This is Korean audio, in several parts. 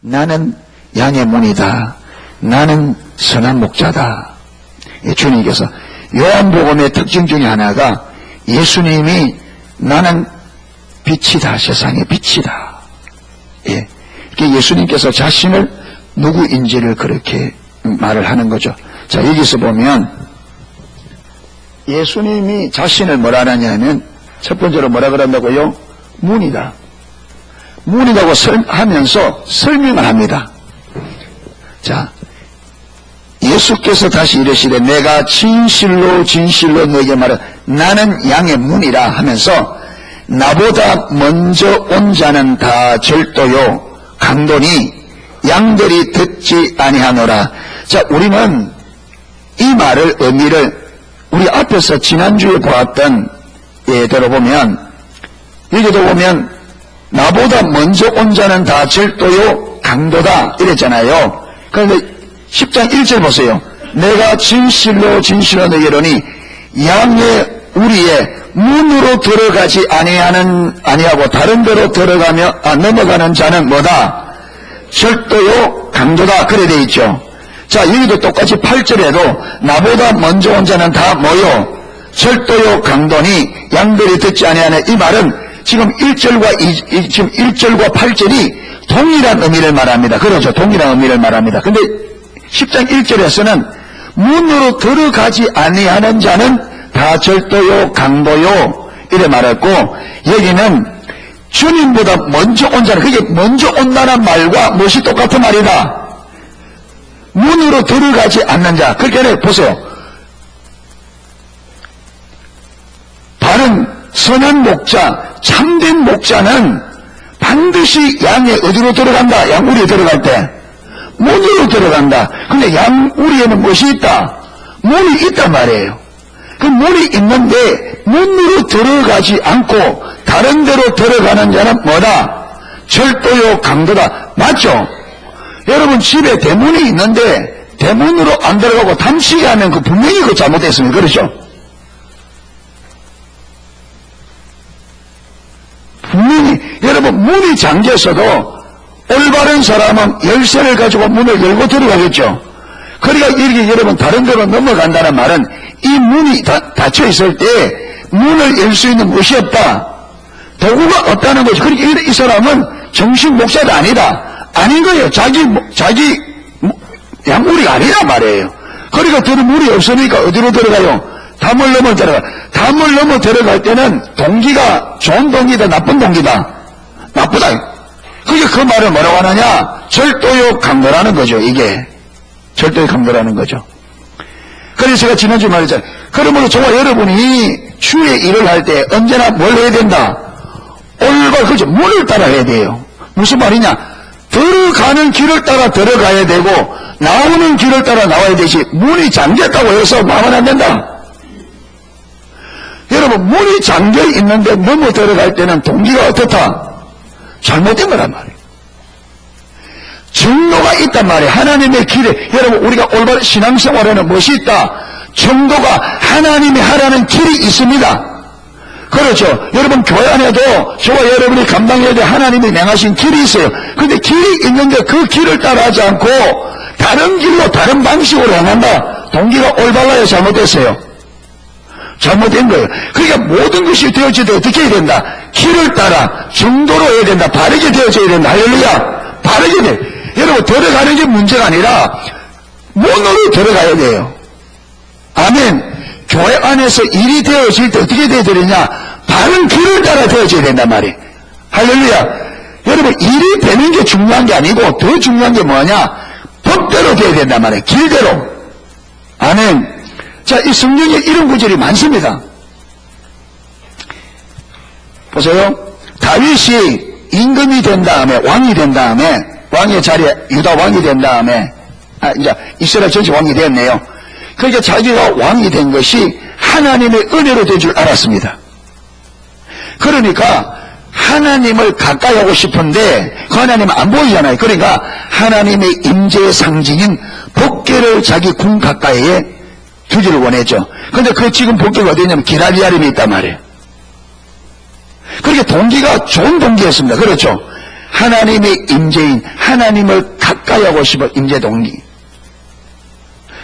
나는 양의 문이다. 나는 선한 목자다. 주님께서 요한복음의 특징 중에 하나가 예수님이 나는 빛이다. 세상의 빛이다. 예. 예수님께서 자신을 누구인지를 그렇게 말을 하는 거죠. 자, 여기서 보면 예수님이 자신을 뭐라 하냐면 첫 번째로 뭐라 그런다고요? 문이다. 문이라고 하면서 설명을 합니다. 자, 예수께서 다시 이르시되 내가 진실로 진실로 너에게 말해 나는 양의 문이라 하면서 나보다 먼저 온 자는 다 절도요 강도니 양들이 듣지 아니하노라. 자, 우리는 이 말을 의미를 우리 앞에서 지난주에 보았던 예대로 보면 여기도 보면 나보다 먼저 온 자는 다 절도요 강도다 이랬잖아요. 그런데 10장 1절 보세요. 내가 진실로 진실로 너희로니 양의 우리의 문으로 들어가지 아니하고 다른 데로 들어가며 넘어가는 자는 뭐다? 절도요 강도다. 그래 돼 있죠. 자, 여기도 똑같이 8절에도 나보다 먼저 온 자는 다 뭐요? 절도요 강도니 양들이 듣지 아니하는. 이 말은 지금 1절과 지금 1절과 8절이 동일한 의미를 말합니다. 그렇죠. 동일한 의미를 말합니다. 근데 10장 1절에서는 문으로 들어가지 아니하는 자는 다 절도요 강도요 이래 말했고, 여기는 주님보다 먼저 온 자는, 그게 먼저 온다는 말과 무엇이 똑같은 말이다? 문으로 들어가지 않는 자. 그렇게 보세요. 바른 선한 목자, 참된 목자는 반드시 양의 어디로 들어간다? 양우리에 들어갈 때 문으로 들어간다. 근데 양우리에는 무엇이 있다? 문이 있단 말이에요. 그 문이 있는데 문으로 들어가지 않고 다른 데로 들어가는 자는 뭐다? 절도요 강도다. 맞죠? 여러분 집에 대문이 있는데 대문으로 안 들어가고 탐지기 하면 그 분명히 그 잘못됐습니다. 그렇죠? 분명히 여러분 문이 잠겼어도 올바른 사람은 열쇠를 가지고 문을 열고 들어가겠죠. 그러니까 이렇게 여러분 다른 데로 넘어간다는 말은 이 문이 닫혀 있을 때 문을 열 수 있는 무엇이 없다? 도구가 없다는 거죠. 그러니까 이 사람은 정식 목사가 아니다. 아닌 거예요. 자기 양물이 아니란 말이에요. 그러니까 들은 물이 없으니까 어디로 들어가요? 담을 넘어 들어가. 담을 넘어 들어갈 때는 동기가 좋은 동기다, 나쁜 동기다? 나쁘다. 그게 그 말을 뭐라고 하느냐? 절도요 강도라는 거죠. 이게 절도요 강도라는 거죠. 그래서 제가 지난주에 말했잖아요. 그러므로 저와 여러분이 주의 일을 할 때 언제나 뭘 해야 된다? 올바른, 그렇죠. 문을 따라 해야 돼요. 무슨 말이냐? 들어가는 길을 따라 들어가야 되고 나오는 길을 따라 나와야 되지, 문이 잠겼다고 해서 나오면 안 된다. 여러분, 문이 잠겨 있는데 넘어 들어갈 때는 동기가 어떻다? 잘못된 거란 말이에요. 정도가 있단 말이에요. 하나님의 길에. 여러분, 우리가 올바른 신앙생활에는 무엇이 있다? 정도가, 하나님이 하라는 길이 있습니다. 그렇죠. 여러분, 교회 안에도 저와 여러분이 감당해야 될 하나님이 명하신 길이 있어요. 근데 길이 있는데 그 길을 따라하지 않고 다른 길로, 다른 방식으로 행한다. 동기가 올바라요, 잘못됐어요? 잘못된 거예요. 그러니까 모든 것이 되어질 때 어떻게 해야 된다? 길을 따라 정도로 해야 된다. 바르게 되어져야 된다. 할렐루야. 바르게 돼. 여러분, 들어가는 게 문제가 아니라 문으로 들어가야 돼요. 아멘. 교회 안에서 일이 되어질 때 어떻게 되어야 되느냐? 바른 길을 따라 되어져야 된단 말이에요. 할렐루야. 여러분, 일이 되는 게 중요한 게 아니고 더 중요한 게 뭐냐? 법대로 되어야 된단 말이에요. 길대로. 아멘. 자, 이 성경에 이런 구절이 많습니다. 보세요. 다윗이 임금이 된 다음에, 왕이 된 다음에, 왕의 자리에 유다 왕이 된 다음에, 이제 이스라엘 전체 왕이 됐네요. 그러니까 자기가 왕이 된 것이 하나님의 은혜로 된 줄 알았습니다. 그러니까 하나님을 가까이 하고 싶은데 그 하나님은 안 보이잖아요. 그러니까 하나님의 임재의 상징인 법궤를 자기 궁 가까이에 두기를 원했죠. 그런데 그 지금 법궤가 어디 있냐면 기라리아림에 있단 말이에요. 그러니까 동기가 좋은 동기였습니다. 그렇죠. 하나님의 임재인 하나님을 가까이 하고 싶어 임재 동기.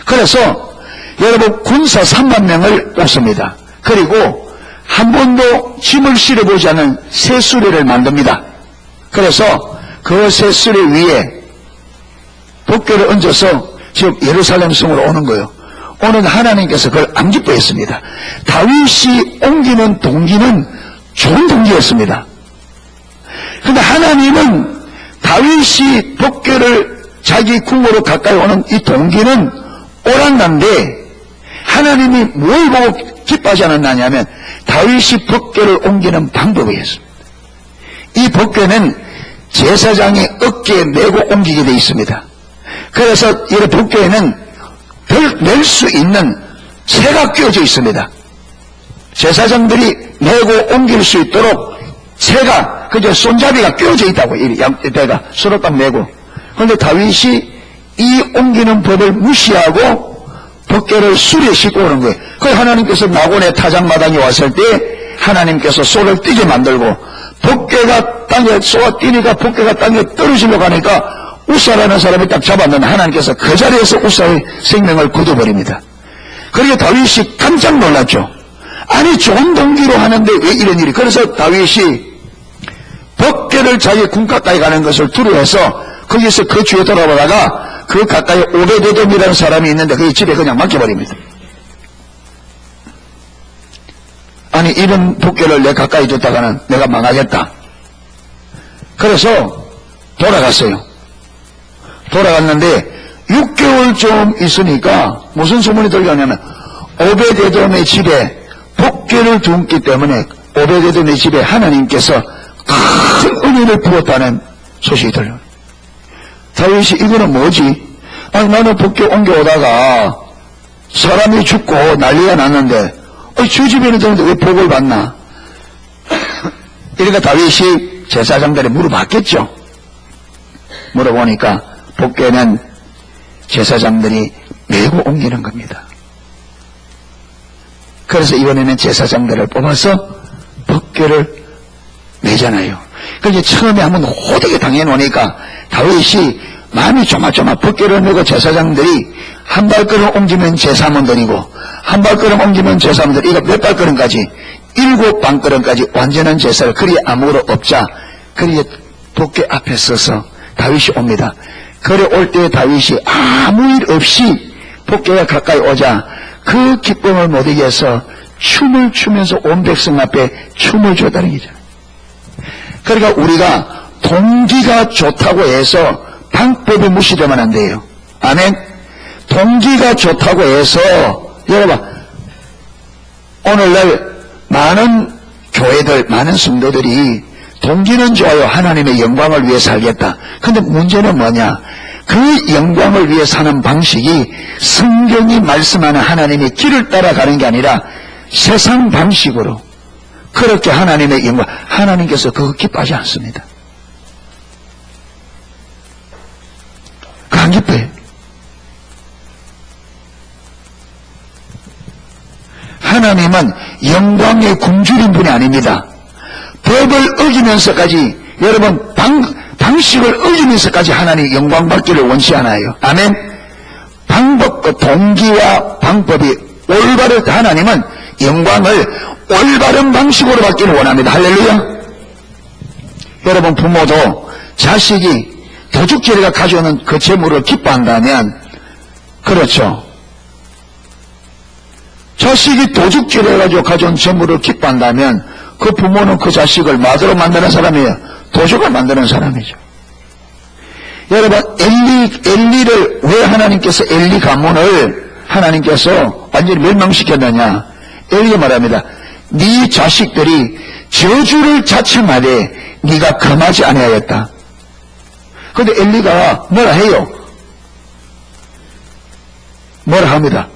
그래서 여러분 군사 3만 명을 뽑습니다. 그리고 한 번도 짐을 실어보지 않은 새 수레를 만듭니다. 그래서 그 새 수레 위에 법궤를 얹어서 지금 예루살렘 성으로 오는 거예요. 오늘 하나님께서 그걸 안 기뻐했습니다. 다윗이 옮기는 동기는 좋은 동기였습니다. 그런데 하나님은 다윗이 법궤를 자기 궁으로 가까이 오는 이 동기는 옳았는데 하나님이 뭘 보고 기뻐하지 않았느냐면 다윗이 법궤를 옮기는 방법이었습니다. 이 법궤는 제사장이 어깨에 메고 옮기게 되어 있습니다. 그래서 이 법궤에는 낼 수 있는 새가 끼워져 있습니다. 제사장들이 메고 옮길 수 있도록 새가 그저 손잡이가 끼워져 있다고 양대가 서로 딱 메고. 그런데 다윗이 이 옮기는 법을 무시하고 법궤를 수레에 싣고 오는 거예요. 그래서 하나님께서 나곤의 타작마당에 왔을 때 하나님께서 소를 뛰게 만들고 법궤가 땅에 쏘아 뛰니까 법궤가 땅에 떨어지려고 하니까 우사라는 사람이 딱 잡았는데 하나님께서 그 자리에서 우사의 생명을 거둬버립니다. 그러니까 다윗이 깜짝 놀랐죠. 아니 좋은 동기로 하는데 왜 이런 일이. 그래서 다윗이 법궤를 자기 궁 가까이 가는 것을 두려워해서 거기서 그 주위에 돌아보다가 그 가까이 오베데돔이라는 사람이 있는데 그 집에 그냥 맡겨버립니다. 아니 이런 법궤를 내 가까이 뒀다가는 내가 망하겠다. 그래서 돌아갔어요. 돌아갔는데 6개월 좀 있으니까 무슨 소문이 들려냐면 오베데돔의 집에 법궤를 두었기 때문에 오베데돔의 집에 하나님께서 큰 은혜를 부었다는 소식이 들려요. 다윗이 이거는 뭐지? 아니 나는 법궤 옮겨오다가 사람이 죽고 난리가 났는데 저 집에는 되는데 왜 복을 받나? 그러니까 다윗이 제사장들이 물어봤겠죠. 물어보니까 법궤는 제사장들이 메고 옮기는 겁니다. 그래서 이번에는 제사장들을 뽑아서 법궤를 메잖아요. 그래서 처음에 한번 호되게 당해놓으니까 다윗이 마음이 조마조마 법궤를 메고 제사장들이 한 발걸음 옮기면 제사 한번 드리고 한 발걸음 옮기면 제사 한번 드리고 이거 몇 발걸음까지 7발걸음까지 완전한 제사를 그리 아무로 없자 그리 법궤 앞에 서서 다윗이 옵니다. 그래 올 때 다윗이 아무 일 없이 법궤가 가까이 오자 그 기쁨을 못 이겨서 춤을 추면서 온 백성 앞에 춤을 췄다는 얘기잖아요. 그러니까 우리가 동기가 좋다고 해서 방법이 무시되면 안 돼요. 아멘. 동기가 좋다고 해서 여러분 오늘날 많은 교회들 많은 성도들이 동기는 좋아요. 하나님의 영광을 위해 살겠다. 근데 문제는 뭐냐? 그 영광을 위해 사는 방식이 성경이 말씀하는 하나님의 길을 따라가는 게 아니라 세상 방식으로 그렇게 하나님의 영광, 하나님께서 그거 기뻐하지 않습니다. 그 안 기뻐해요. 하나님은 영광의 굶주린 분이 아닙니다. 법을 어기면서까지 여러분 방식을 어기면서까지 하나님 영광 받기를 원치 않아요. 아멘. 방법과 동기와 방법이 올바른 하나님은 영광을 올바른 방식으로 받기를 원합니다. 할렐루야. 여러분 부모도 자식이 도둑질이가 가져오는 그 재물을 기뻐한다면 그렇죠. 자식이 도둑질해가지고 가져온 재물을 기뻐한다면 그 부모는 그 자식을 마더로 만드는 사람이에요. 도둑을 만드는 사람이죠. 여러분 엘리를 왜 하나님께서 엘리 가문을 하나님께서 완전히 멸망시켰느냐. 엘리가 말합니다. 네 자식들이 저주를 자청하되 네가 금하지 아니하였다. 그런데 엘리가 뭐라 해요? 뭐라 합니다.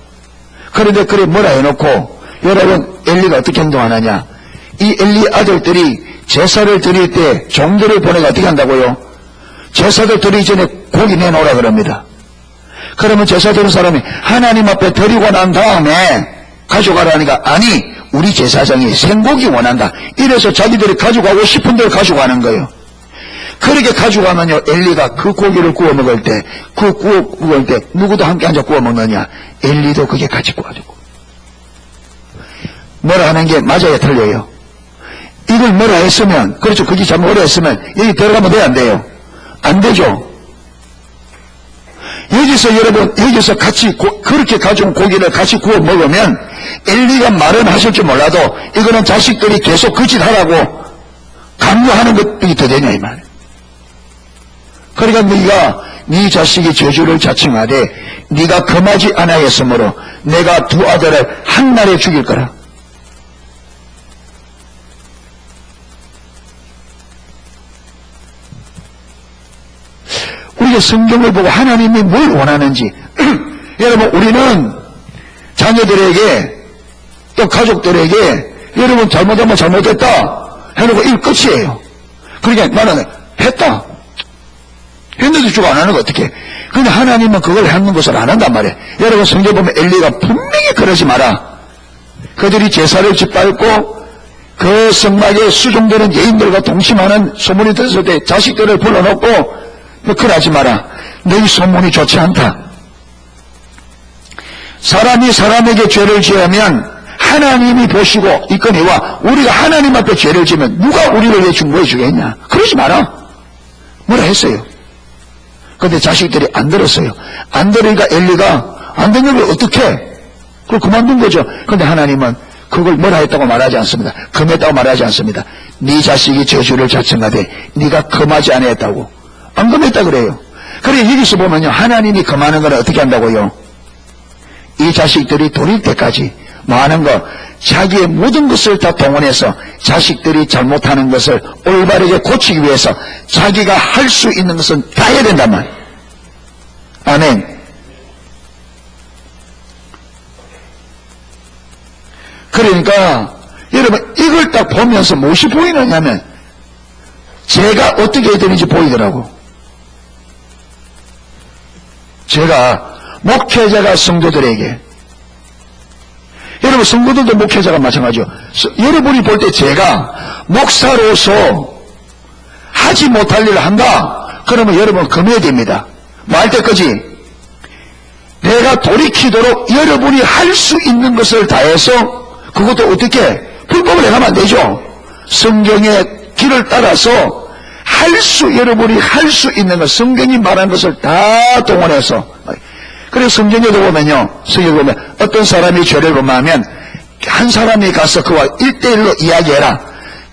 그런데 그래 뭐라 해놓고 여러분 엘리가 어떻게 행동하느냐. 이 엘리 아들들이 제사를 드릴 때 종들을 보내가 어떻게 한다고요? 제사를 드리기 전에 고기 내놓으라 그럽니다. 그러면 제사 드리는 사람이 하나님 앞에 드리고 난 다음에 가져가라니까 아니 우리 제사장이 생고기 원한다. 이래서 자기들이 가져가고 싶은 대로 가져가는 거예요. 그렇게 가져가면요, 엘리가 그 고기를 구워 먹을 때, 구워 먹을 때, 누구도 함께 앉아 구워 먹느냐? 엘리도 그게 같이 구워주고. 뭐라 하는 게 맞아요, 틀려요? 이걸 뭐라 했으면, 그렇죠, 그게 잘못 뭐라 했으면, 여기 들어가면 돼요, 안 돼요? 안 되죠? 여기서 여러분, 여기서 같이, 그렇게 가져온 고기를 같이 구워 먹으면, 엘리가 말은 하실 줄 몰라도, 이거는 자식들이 계속 그 짓 하라고 강요하는 것이 더 되냐, 이 말. 그러니까 네가 네 자식이 저주를 자청하되 네가 금하지 아니하였으므로 내가 두 아들을 한 날에 죽일 거라. 우리가 성경을 보고 하나님이 뭘 원하는지 여러분, 우리는 자녀들에게 또 가족들에게 여러분 잘못하면 잘못했다 해놓고 일 끝이에요. 그러니까 나는 했다 했는데 주고 안 하는 거 어떻게? 근데 하나님은 그걸 하는 것을 안 한단 말이에요. 여러분 성경 보면 엘리가 분명히 그러지 마라. 그들이 제사를 짓밟고 그 성막에 수종되는 예인들과 동심하는 소문이 들었을 때 자식들을 불러놓고 너 그러지 마라. 너희 소문이 좋지 않다. 사람이 사람에게 죄를 지으면 하나님이 보시고 있거니와 우리가 하나님 앞에 죄를 지으면 누가 우리를 왜 중보해 주겠냐. 그러지 마라. 뭐라 했어요. 근데 자식들이 안 들었어요. 안 들으니까 엘리가 안 듣는 걸 어떻게? 그걸 그만둔 거죠. 근데 하나님은 그걸 뭐라 했다고 말하지 않습니다. 금했다고 말하지 않습니다. 네 자식이 저주를 자청하되 네가 금하지 않았다고. 안 금했다 그래요. 그래 여기서 보면요, 하나님이 금하는 걸 어떻게 한다고요? 이 자식들이 돌릴 때까지 많은 거, 자기의 모든 것을 다 동원해서 자식들이 잘못하는 것을 올바르게 고치기 위해서 자기가 할 수 있는 것은 다 해야 된단 말이에요. 아멘. 그러니까 여러분 이걸 딱 보면서 무엇이 보이느냐면 제가 어떻게 해야 되는지 보이더라고. 제가 목회자가 성도들에게, 여러분 성도들도 목회자가 마찬가지죠. 여러분이 볼 때 제가 목사로서 하지 못할 일을 한다 그러면 여러분 금해야 됩니다. 뭐 할 때까지 내가 돌이키도록 여러분이 할 수 있는 것을 다해서, 그것도 어떻게 불법을 해가면 안 되죠. 성경의 길을 따라서 여러분이 할 수 있는 것, 성경이 말한 것을 다 동원해서. 그래서 성경에도 보면요, 성경에 보면 어떤 사람이 죄를 범하면 한 사람이 가서 그와 1대1로 이야기해라.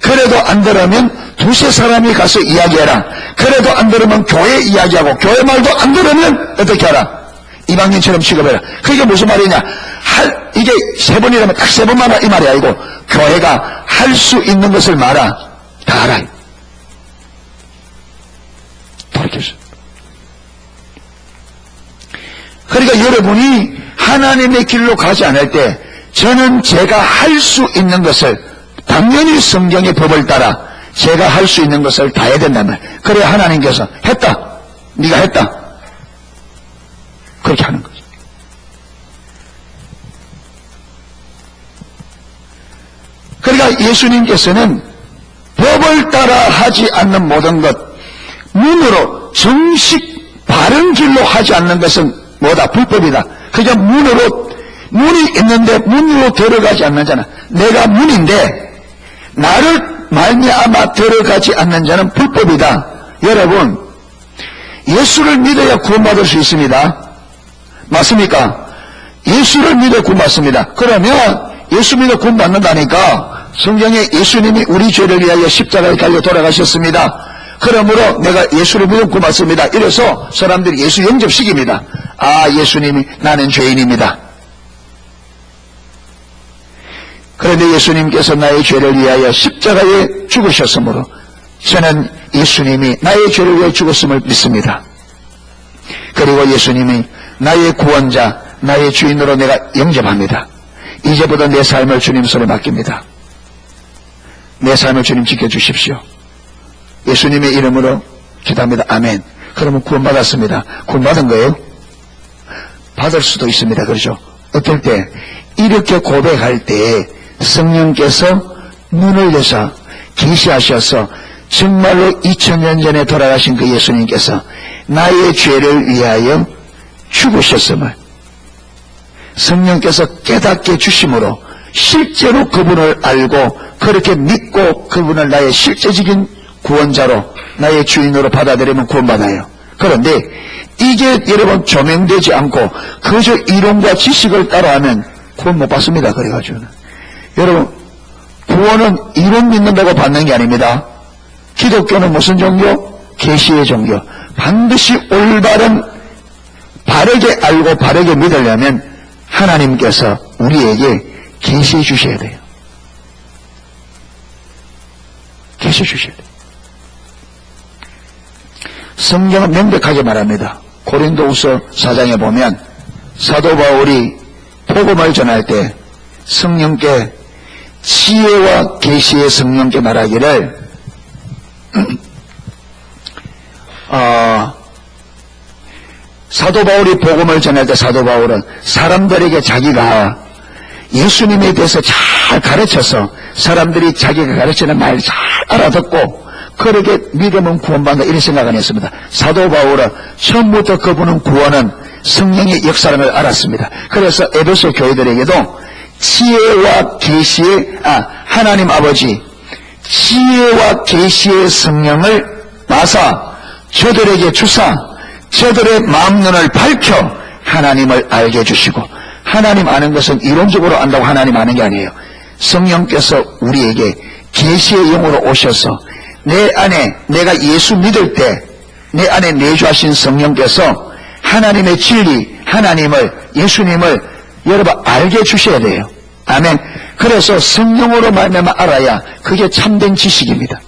그래도 안 들으면 두세 사람이 가서 이야기해라. 그래도 안 들으면 교회 이야기하고, 교회 말도 안 들으면 어떻게 하라? 이방인처럼 취급해라. 그게 무슨 말이냐? 이게 세 번이라면 딱 세 번만 하라 이 말이 아니고, 교회가 할 수 있는 것을 말아. 다 알아. 돌이켰어. 그러니까 여러분이 하나님의 길로 가지 않을 때, 저는 제가 할 수 있는 것을, 당연히 성경의 법을 따라 제가 할 수 있는 것을 다 해야 된다면, 그래야 하나님께서 했다, 네가 했다, 그렇게 하는 거죠. 그러니까 예수님께서는 법을 따라 하지 않는 모든 것, 문으로 정식 바른 길로 하지 않는 것은 뭐다? 불법이다. 그냥 문이 있는데 문으로 들어가지 않는 자는, 내가 문인데 나를 말미암아 들어가지 않는 자는 불법이다. 여러분, 예수를 믿어야 구원받을 수 있습니다. 맞습니까? 예수를 믿어 구원받습니다. 그러면 예수 믿어 구원받는다니까 성경에 예수님이 우리 죄를 위하여 십자가에 달려 돌아가셨습니다. 그러므로 내가 예수를 믿어 구원받습니다. 이래서 사람들이 예수 영접시킵니다. 아, 예수님이 나는 죄인입니다. 그런데 예수님께서 나의 죄를 위하여 십자가에 죽으셨으므로 저는 예수님이 나의 죄를 위해 죽었음을 믿습니다. 그리고 예수님이 나의 구원자, 나의 주인으로 내가 영접합니다. 이제부터 내 삶을 주님 손에 맡깁니다. 내 삶을 주님 지켜주십시오. 예수님의 이름으로 기도합니다. 아멘. 그러면 구원받았습니다. 구원받은 거예요? 받을 수도 있습니다. 그렇죠? 어떨 때 이렇게 고백할 때 성령께서 눈을 여서 계시하셔서 정말로 2000년 전에 돌아가신 그 예수님께서 나의 죄를 위하여 죽으셨음을 성령께서 깨닫게 주심으로 실제로 그분을 알고 그렇게 믿고 그분을 나의 실제적인 구원자로 나의 주인으로 받아들이면 구원받아요. 그런데 이게 여러분 조명되지 않고 그저 이론과 지식을 따라하면 구원 못 받습니다. 그래가지고는 여러분 구원은 이론 믿는다고 받는 게 아닙니다. 기독교는 무슨 종교? 계시의 종교. 반드시 올바른 바르게 알고 바르게 믿으려면 하나님께서 우리에게 계시해 주셔야 돼요. 계시해 주셔야 돼요. 성경은 명백하게 말합니다. 고린도후서 4장에 보면 사도 바울이 복음을 전할 때 성령께 지혜와 계시의 성령께 말하기를 사도 바울이 복음을 전할 때 사도 바울은 사람들에게 자기가 예수님에 대해서 잘 가르쳐서 사람들이 자기가 가르치는 말 잘 알아듣고 그렇게 믿으면 구원받는다 이런 생각 안 했습니다. 사도 바울은 처음부터 그분은 구원은 성령의 역사를 알았습니다. 그래서 에베소 교회들에게도 지혜와 계시의 하나님 아버지 지혜와 계시의 성령을 마사 저들에게 주사 저들의 마음 눈을 밝혀 하나님을 알게 해주시고 하나님 아는 것은 이론적으로 안다고 하나님 아는 게 아니에요. 성령께서 우리에게 계시의 영으로 오셔서 내 안에 내가 예수 믿을 때 내 안에 내주하신 성령께서 하나님의 진리 하나님을 예수님을 여러분 알게 해주셔야 돼요. 아멘. 그래서 성령으로 말미암아 알아야 그게 참된 지식입니다.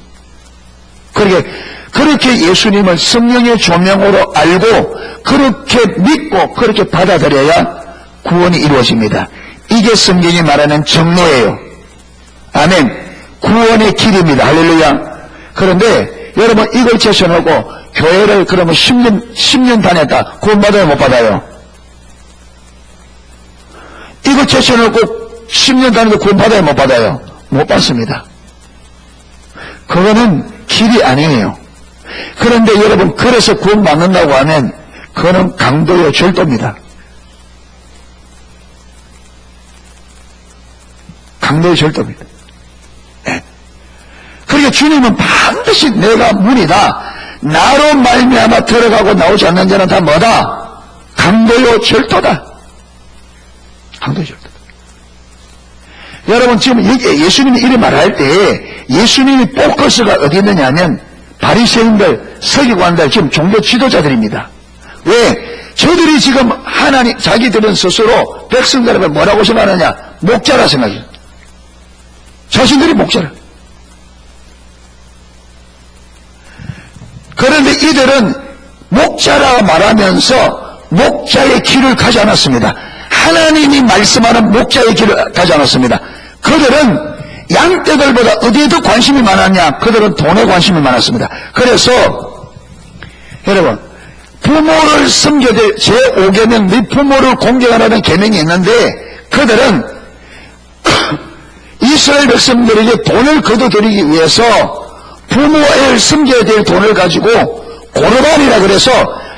그렇게 예수님을 성령의 조명으로 알고 그렇게 믿고 그렇게 받아들여야 구원이 이루어집니다. 이게 성경이 말하는 정로예요. 아멘. 구원의 길입니다. 할렐루야. 그런데 여러분 이걸 제쳐놓고 교회를 그러면 10년 다녔다. 구원받아요? 못 받아요? 이거 제쳐놓고 10년 다니고 구원받아요? 못 받아요? 못 받습니다. 그거는 길이 아니에요. 그런데 여러분 그래서 구원받는다고 하면 그거는 강도요 절도입니다. 강도의 절도입니다. 네. 그러니까 주님은 반드시 내가 문이다. 나로 말미암아 들어가고 나오지 않는 자는 다 뭐다? 강도요 절도다. 강도요 절도다. 여러분 지금 여기 예수님이 이런 말을 할 때 예수님이 포커스가 어디 있느냐 하면 바리새인들 서기관들 지금 종교 지도자들입니다. 왜? 저들이 지금 하나님 자기들은 스스로 백성들에게 뭐라고 생각하느냐? 목자라 생각해요. 자신들이 목자라. 그런데 이들은 목자라 말하면서 목자의 길을 가지 않았습니다. 하나님이 말씀하는 목자의 길을 가지 않았습니다. 그들은 양떼들보다 어디에 더 관심이 많았냐? 그들은 돈에 관심이 많았습니다. 그래서 여러분 부모를 섬겨야 될 제5계명 네 부모를 공경하라는 계명이 있는데 그들은 이스라엘 백성들에게 돈을 거둬들이기 위해서 부모를 섬겨야 될 돈을 가지고 고르반이라 그래서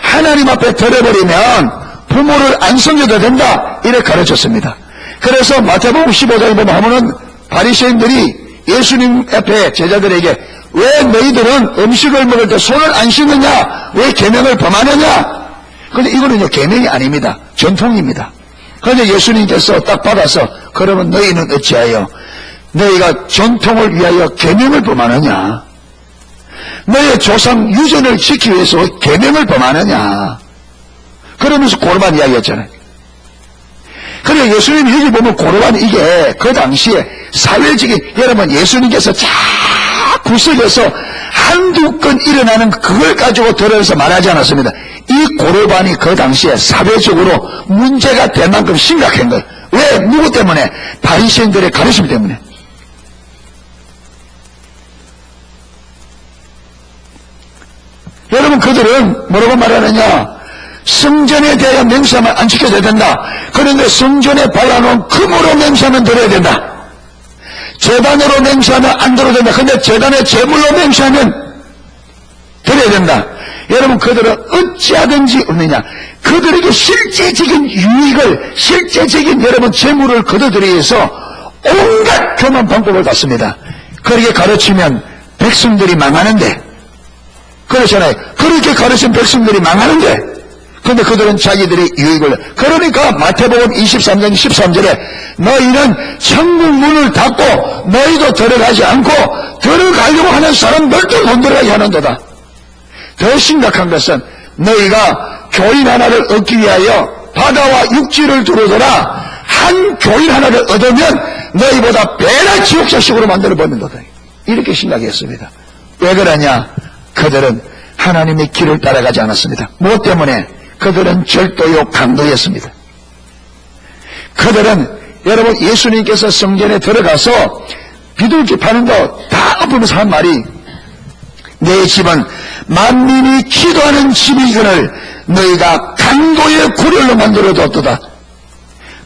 하나님 앞에 드려버리면 부모를 안 섬겨도 된다 이렇게 가르쳤습니다. 그래서 마태복음 15장에 보면 하면은 바리새인들이 예수님 앞에 제자들에게 왜 너희들은 음식을 먹을 때 손을 안 씻느냐? 왜 계명을 범하느냐? 근데 이거는 계명이 아닙니다. 전통입니다. 그런데 예수님께서 딱 받아서 그러면 너희는 어찌하여 너희가 전통을 위하여 계명을 범하느냐? 너의 조상 유전을 지키기 위해서 계명을 범하느냐? 그러면서 고르반 이야기했잖아요. 그래 예수님이 여기 보면 고르반 이게 그 당시에 사회적인 여러분 예수님께서 자꾸 속에서 한두 건 일어나는 그걸 가지고 들어서 말하지 않았습니다. 이 고르반이 그 당시에 사회적으로 문제가 될 만큼 심각한 거예요. 왜? 누구 때문에? 바리새인들의 가르침 때문에. 여러분 그들은 뭐라고 말하느냐? 성전에 대하여 맹세하면 안 지켜져야 된다. 그런데 성전에 발라놓은 금으로 맹세하면 드려야 된다. 제단으로 맹세하면 안 들어도 된다. 근데 제단에 제물로 맹세하면 드려야 된다. 여러분, 그들은 어찌하든지 없느냐. 그들에게 실제적인 유익을, 실제적인 여러분 재물을 거둬들이기 위해서 온갖 교만 방법을 갖습니다. 그렇게 가르치면 백성들이 망하는데, 그렇잖아요. 그렇게 가르친 백성들이 망하는데, 근데 그들은 자기들의 유익을, 그러니까 마태복음 23장 13절에 너희는 천국 문을 닫고 너희도 들어가지 않고 들어가려고 하는 사람들도 못 들어가게 하는도다. 더 심각한 것은 너희가 교인 하나를 얻기 위하여 바다와 육지를 두루더라. 한 교인 하나를 얻으면 너희보다 배나 지옥자식으로 만들어 버린다. 이렇게 심각했습니다. 왜 그러냐? 그들은 하나님의 길을 따라가지 않았습니다. 무엇 때문에? 그들은 절도요 강도였습니다. 그들은 여러분 예수님께서 성전에 들어가서 비둘기 파는 거 다 엎으면서 한 말이 내 집은 만민이 기도하는 집이거늘 너희가 강도의 구렬로 만들어뒀도다.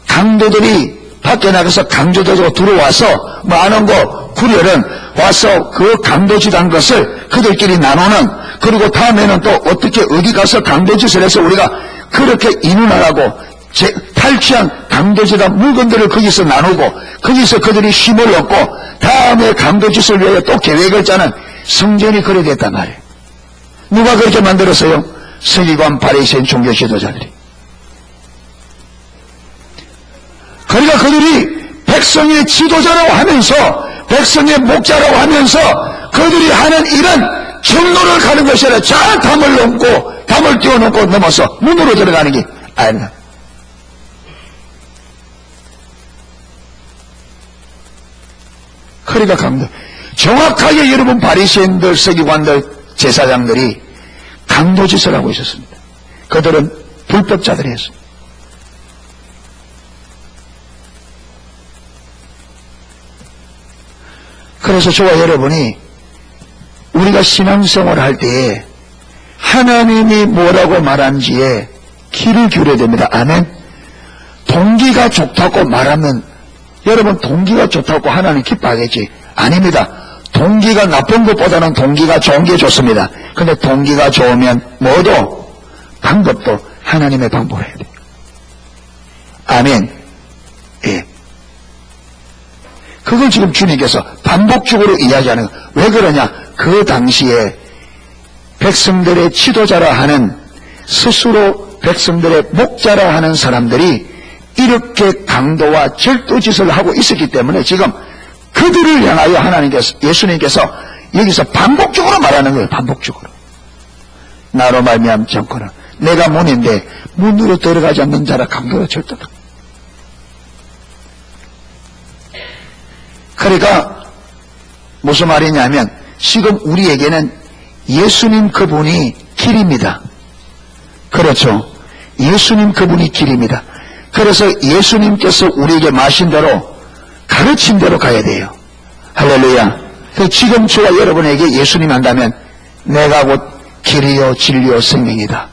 강도들이 밖에 나가서 강조되고 들어와서 많은 거 구렬은 와서 그 강도짓 한 것을 그들끼리 나누는, 그리고 다음에는 또 어떻게 어디 가서 강도짓을 해서 우리가 그렇게 인훈하라고 탈취한 강도짓한 물건들을 거기서 나누고 거기서 그들이 힘을 얻고 다음에 강도짓을 위하여 또 계획을 짜는 성전이 그래 됐단 말이에요. 누가 그렇게 만들었어요? 서기관 바리새인 종교 지도자들이. 그러니까 그들이 백성의 지도자라고 하면서 백성의 목자라고 하면서 그들이 하는 일은 경로를 가는 것이 아니라 잘 담을 띄워놓고 넘어서 문으로 들어가는 게 아닙니다. 그러니까 강도, 정확하게 여러분 바리새인들, 서기관들, 제사장들이 강도짓을 하고 있었습니다. 그들은 불법자들이었습니다. 그래서 저와 여러분이 우리가 신앙생활을 할 때에 하나님이 뭐라고 말한지에 귀를 기울여야 됩니다. 아멘. 동기가 좋다고 말하면 여러분 동기가 좋다고 하나님 기뻐하겠지? 아닙니다. 동기가 나쁜 것보다는 동기가 좋은 게 좋습니다. 근데 동기가 좋으면 뭐도 방법도 하나님의 방법을 해야 돼요. 아멘. 예. 그걸 지금 주님께서 반복적으로 이야기하는 거예요. 왜 그러냐? 그 당시에 백성들의 지도자라 하는, 스스로 백성들의 목자라 하는 사람들이 이렇게 강도와 절도짓을 하고 있었기 때문에 지금 그들을 향하여 하나님께서, 예수님께서 여기서 반복적으로 말하는 거예요. 반복적으로. 나로 말미암지 않고는 내가 문인데 문으로 들어가지 않는 자라 강도와 절도다. 그러니까 무슨 말이냐면 지금 우리에게는 예수님 그분이 길입니다. 그렇죠. 예수님 그분이 길입니다. 그래서 예수님께서 우리에게 마신 대로, 가르친 대로 가야 돼요. 할렐루야. 지금 저와 여러분에게 예수님 한다면 내가 곧 길이요 진리요 생명이다.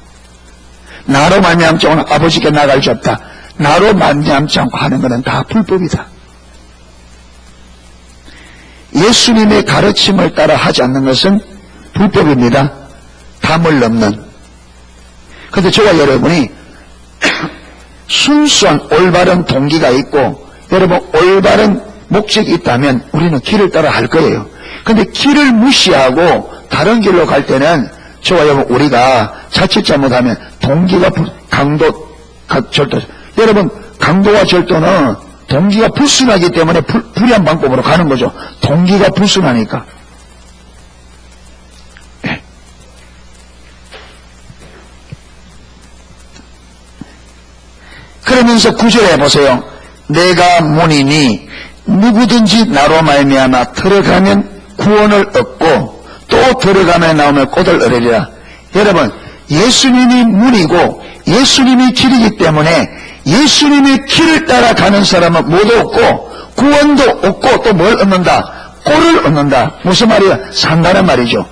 나로 말미암지 않고 아버지께 나갈 수 없다. 나로 말미암지 않고 하는 것은 다 불법이다. 예수님의 가르침을 따라 하지 않는 것은 불법입니다. 담을 넘는. 그런데 저와 여러분이 순수한 올바른 동기가 있고 여러분 올바른 목적이 있다면 우리는 길을 따라 할 거예요. 그런데 길을 무시하고 다른 길로 갈 때는 저와 여러분 우리가 자칫 잘못하면 동기가 강도, 절도. 여러분 강도와 절도는 동기가 불순하기 때문에 불의한 방법으로 가는 거죠. 동기가 불순하니까. 네. 그러면서 9절에 보세요. 내가 문이니 누구든지 나로 말미암아 들어가면 구원을 얻고 또 들어가면 나오면 꽃을 얻으리라. 여러분 예수님이 문이고 예수님이 길이기 때문에 예수님의 길을 따라가는 사람은 못 얻고 구원도 얻고 또 뭘 얻는다? 꼴을 얻는다. 무슨 말이야? 산다는 말이죠.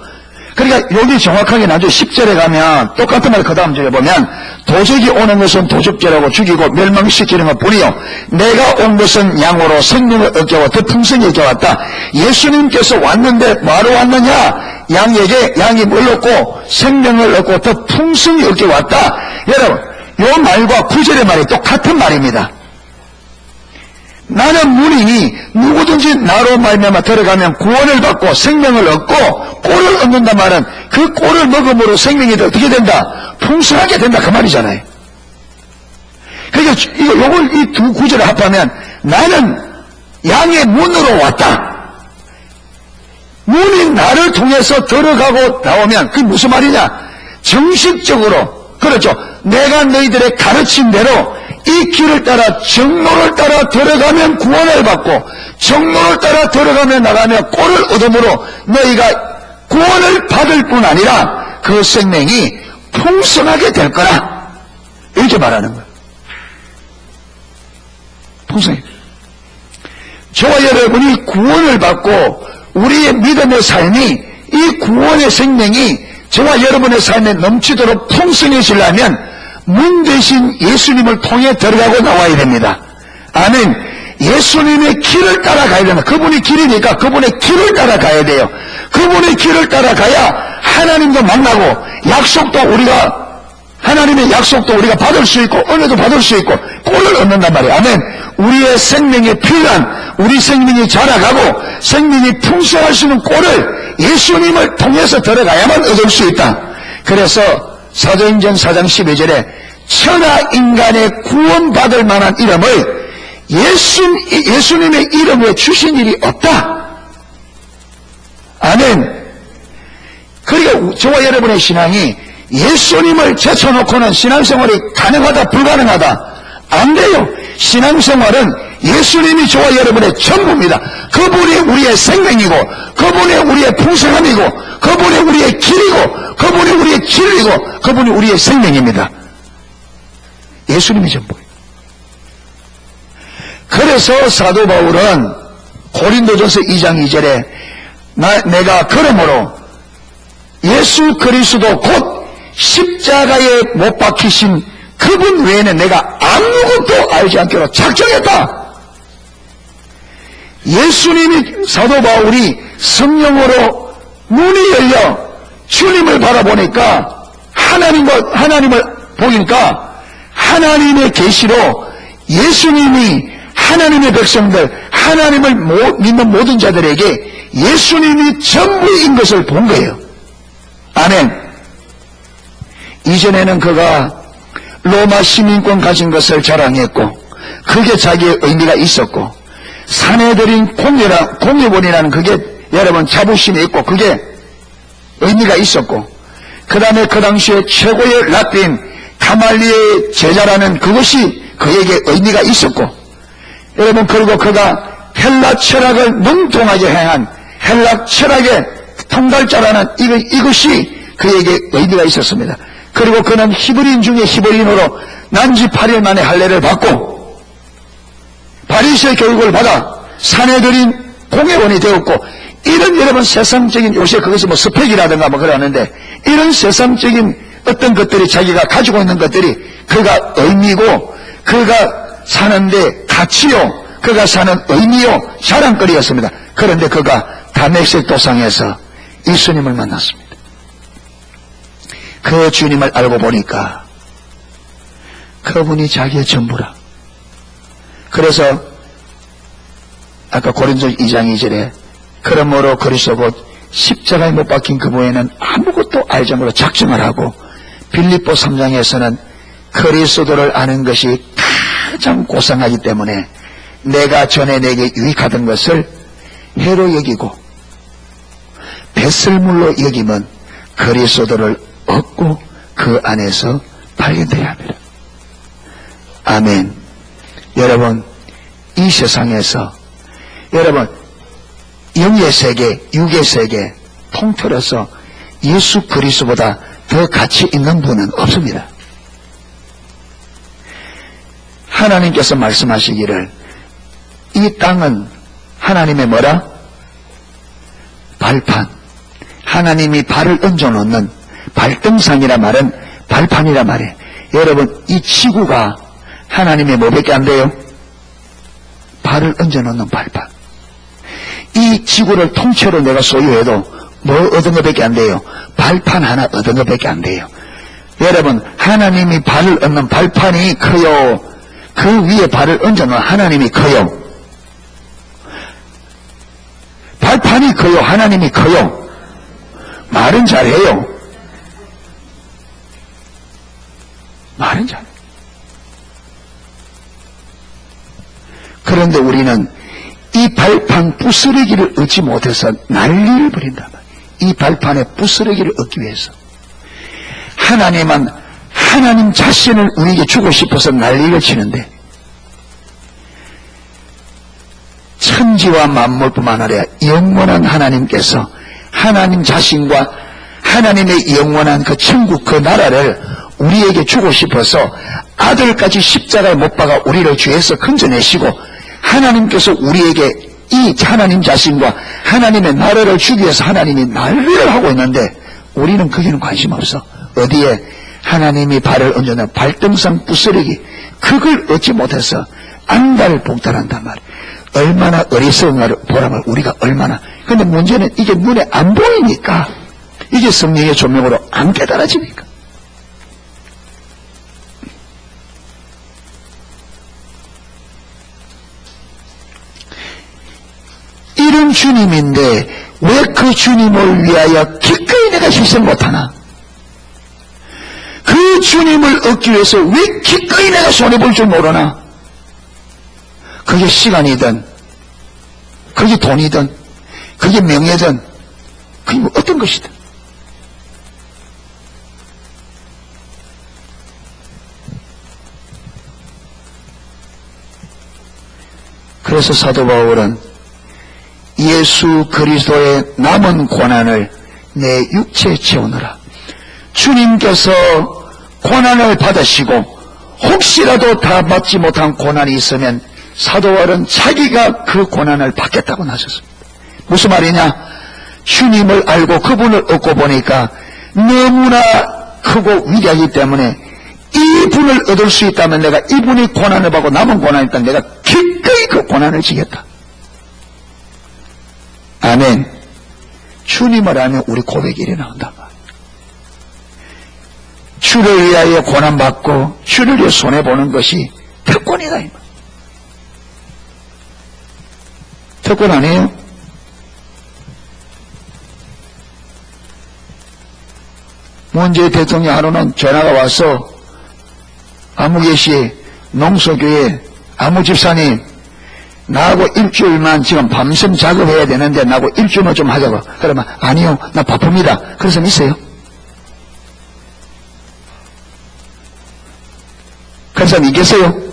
그러니까 여기 정확하게 나중에 10절에 가면 똑같은 말 그 다음 절에 보면 도적이 오는 것은 도적질하고 죽이고 멸망시키는 것 뿐이요 내가 온 것은 양으로 생명을 얻게 하고 더 풍성히 얻게 왔다. 예수님께서 왔는데 뭐하러 왔느냐? 양이 뭘 얻고 생명을 얻고 더 풍성히 얻게 왔다. 여러분 요 말과 구절의 말이 똑같은 말입니다. 나는 문이니 누구든지 나로 말미암아 들어가면 구원을 받고 생명을 얻고 꼴을 얻는단 말은 그 꼴을 먹음으로 생명이 어떻게 된다? 풍성하게 된다 그 말이잖아요. 그러니까 요걸 이 두 구절을 합하면 나는 양의 문으로 왔다. 문이 나를 통해서 들어가고 나오면 그게 무슨 말이냐? 정식적으로 그렇죠. 내가 너희들의 가르친 대로 이 길을 따라 정로를 따라 들어가면 구원을 받고 정로를 따라 들어가면 나가면 꼴을 얻음으로 너희가 구원을 받을 뿐 아니라 그 생명이 풍성하게 될 거라 이렇게 말하는 거예요. 풍성해. 저와 여러분이 구원을 받고 우리의 믿음의 삶이 이 구원의 생명이 저와 여러분의 삶에 넘치도록 풍성해지려면 문 대신 예수님을 통해 들어가고 나와야 됩니다. 아멘. 예수님의 길을 따라가야 된다. 그분이 길이니까 그분의 길을 따라가야 돼요. 그분의 길을 따라가야 하나님도 만나고 하나님의 약속도 우리가 받을 수 있고 은혜도 받을 수 있고 꼴을 얻는단 말이에요. 아멘. 우리의 생명에 필요한 우리 생명이 자라가고 생명이 풍성할 수 있는 꼴을 예수님을 통해서 들어가야만 얻을 수 있다. 그래서 사도행전 4장 12절에 천하 인간의 구원받을 만한 이름을 예수님의 이름으로 주신 일이 없다. 아멘. 그러니까 저와 여러분의 신앙이 예수님을 제쳐놓고는 신앙생활이 가능하다 불가능하다 안 돼요. 신앙생활은 예수님이 저와 여러분의 전부입니다. 그분이 우리의 생명이고 그분이 우리의 풍성함이고 그분이 우리의 길이고 그분이 우리의 진리고 그분이 우리의 생명입니다. 예수님이 전부예요. 그래서 사도 바울은 고린도전서 2장 2절에 내가 그러므로 예수 그리스도 곧 십자가에 못 박히신 그분 외에는 내가 아무것도 알지 않기로 작정했다. 예수님이 사도 바울이 성령으로 눈이 열려 주님을 바라보니까 하나님을 보니까 하나님의 계시로 예수님이 하나님의 백성들 하나님을 믿는 모든 자들에게 예수님이 전부인 것을 본 거예요. 아멘. 이전에는 그가 로마 시민권 가진 것을 자랑했고 그게 자기의 의미가 있었고 사내들인 공회원이라는 그게 여러분 자부심이 있고 그게 의미가 있었고 그 다음에 그 당시에 최고의 랍빈 가말리의 제자라는 그것이 그에게 의미가 있었고 여러분 그리고 그가 헬라 철학을 능통하게 행한 헬라 철학의 통달자라는 이것이 그에게 의미가 있었습니다. 그리고 그는 히브리인 중에 히브리인으로 난지 8일 만에 할례를 받고 바리새의 교육을 받아 사내들인 공회원이 되었고 이런 여러분 세상적인 요새 그것이 뭐 스펙이라든가 뭐 그러는데 이런 세상적인 어떤 것들이 자기가 가지고 있는 것들이 그가 의미고 그가 사는데 가치요 그가 사는 의미요 자랑거리였습니다. 그런데 그가 다메섹 도상에서 예수님을 만났습니다. 그 주님을 알고 보니까 그분이 자기의 전부라. 그래서 아까 고린도서 2장 2절에 그러므로 그리스도 곧 십자가에 못 박힌 그분에는 아무것도 알지 않으로 작정을 하고 빌립보 3장에서는 그리스도를 아는 것이 가장 고상하기 때문에 내가 전에 내게 유익하던 것을 해로 여기고 배설물로 여기면 그리스도를 얻고 그 안에서 발견되어야 합니다. 아멘. 여러분 이 세상에서 여러분 영의 세계, 육의 세계 통틀어서 예수 그리스도보다 더 가치 있는 분은 없습니다. 하나님께서 말씀하시기를 이 땅은 하나님의 뭐라? 발판. 하나님이 발을 얹어놓는 발등상이라 말은 발판이라 말이에요. 여러분, 이 지구가 하나님의 뭐밖에 안 돼요? 발을 얹어놓는 발판. 이 지구를 통째로 내가 소유해도 뭐 얻은 것밖에 안 돼요? 발판 하나 얻은 것밖에 안 돼요. 여러분, 하나님이 발을 얹는 발판이 커요? 그 위에 발을 얹어놓은 하나님이 커요? 발판이 커요? 하나님이 커요? 말은 잘해요. 말은 잘해요. 그런데 우리는 이 발판 부스러기를 얻지 못해서 난리를 벌인단 말이에요. 이 발판의 부스러기를 얻기 위해서. 하나님은 하나님 자신을 우리에게 주고 싶어서 난리를 치는데, 천지와 만물뿐만 아니라 영원한 하나님께서 하나님 자신과 하나님의 영원한 그 천국 그 나라를 우리에게 주고 싶어서 아들까지 십자가에 못 박아 우리를 죄에서 건져내시고, 하나님께서 우리에게 이 하나님 자신과 하나님의 나라를 주기 위해서 하나님이 난리를 하고 있는데, 우리는 거기는 관심 없어. 어디에? 하나님이 발을 얹어놓은 발등상 부스러기, 그걸 얻지 못해서 안달복달한단 말이에요. 얼마나 어리석은가를 보라면 우리가 얼마나. 근데 문제는 이게 눈에 안 보이니까, 이게 성령의 조명으로 안 깨달아지니까. 이런 주님인데 왜 그 주님을 위하여 기꺼이 내가 희생 못하나? 그 주님을 얻기 위해서 왜 기꺼이 내가 손해볼 줄 모르나? 그게 시간이든, 그게 돈이든, 그게 명예든, 그게 뭐 어떤 것이든. 그래서 사도 바울은 예수 그리스도의 남은 고난을 내 육체에 채우느라, 주님께서 고난을 받으시고 혹시라도 다 받지 못한 고난이 있으면 사도 바울은 자기가 그 고난을 받겠다고 나섰습니다. 무슨 말이냐? 주님을 알고 그분을 얻고 보니까 너무나 크고 위대하기 때문에 이분을 얻을 수 있다면 내가 이분이 고난을 받고 남은 고난이 있다면 내가 기꺼이 그 고난을 지겠다. 아멘. 주님을 알면 우리 고백이 일어나온단 말이에요. 주를 위하여 고난받고 주를 위해 손해보는 것이 특권이다. 이 말. 특권 아니에요? 문재인 대통령 하루는 전화가 와서 아무개시 농소교회 아무 집사님, 나하고 일주일만 지금 밤샘 작업해야 되는데 나하고 일주일만 좀 하자고. 그러면 아니요, 나 바쁩니다. 그래서 있어요. 그래서 이겠어요?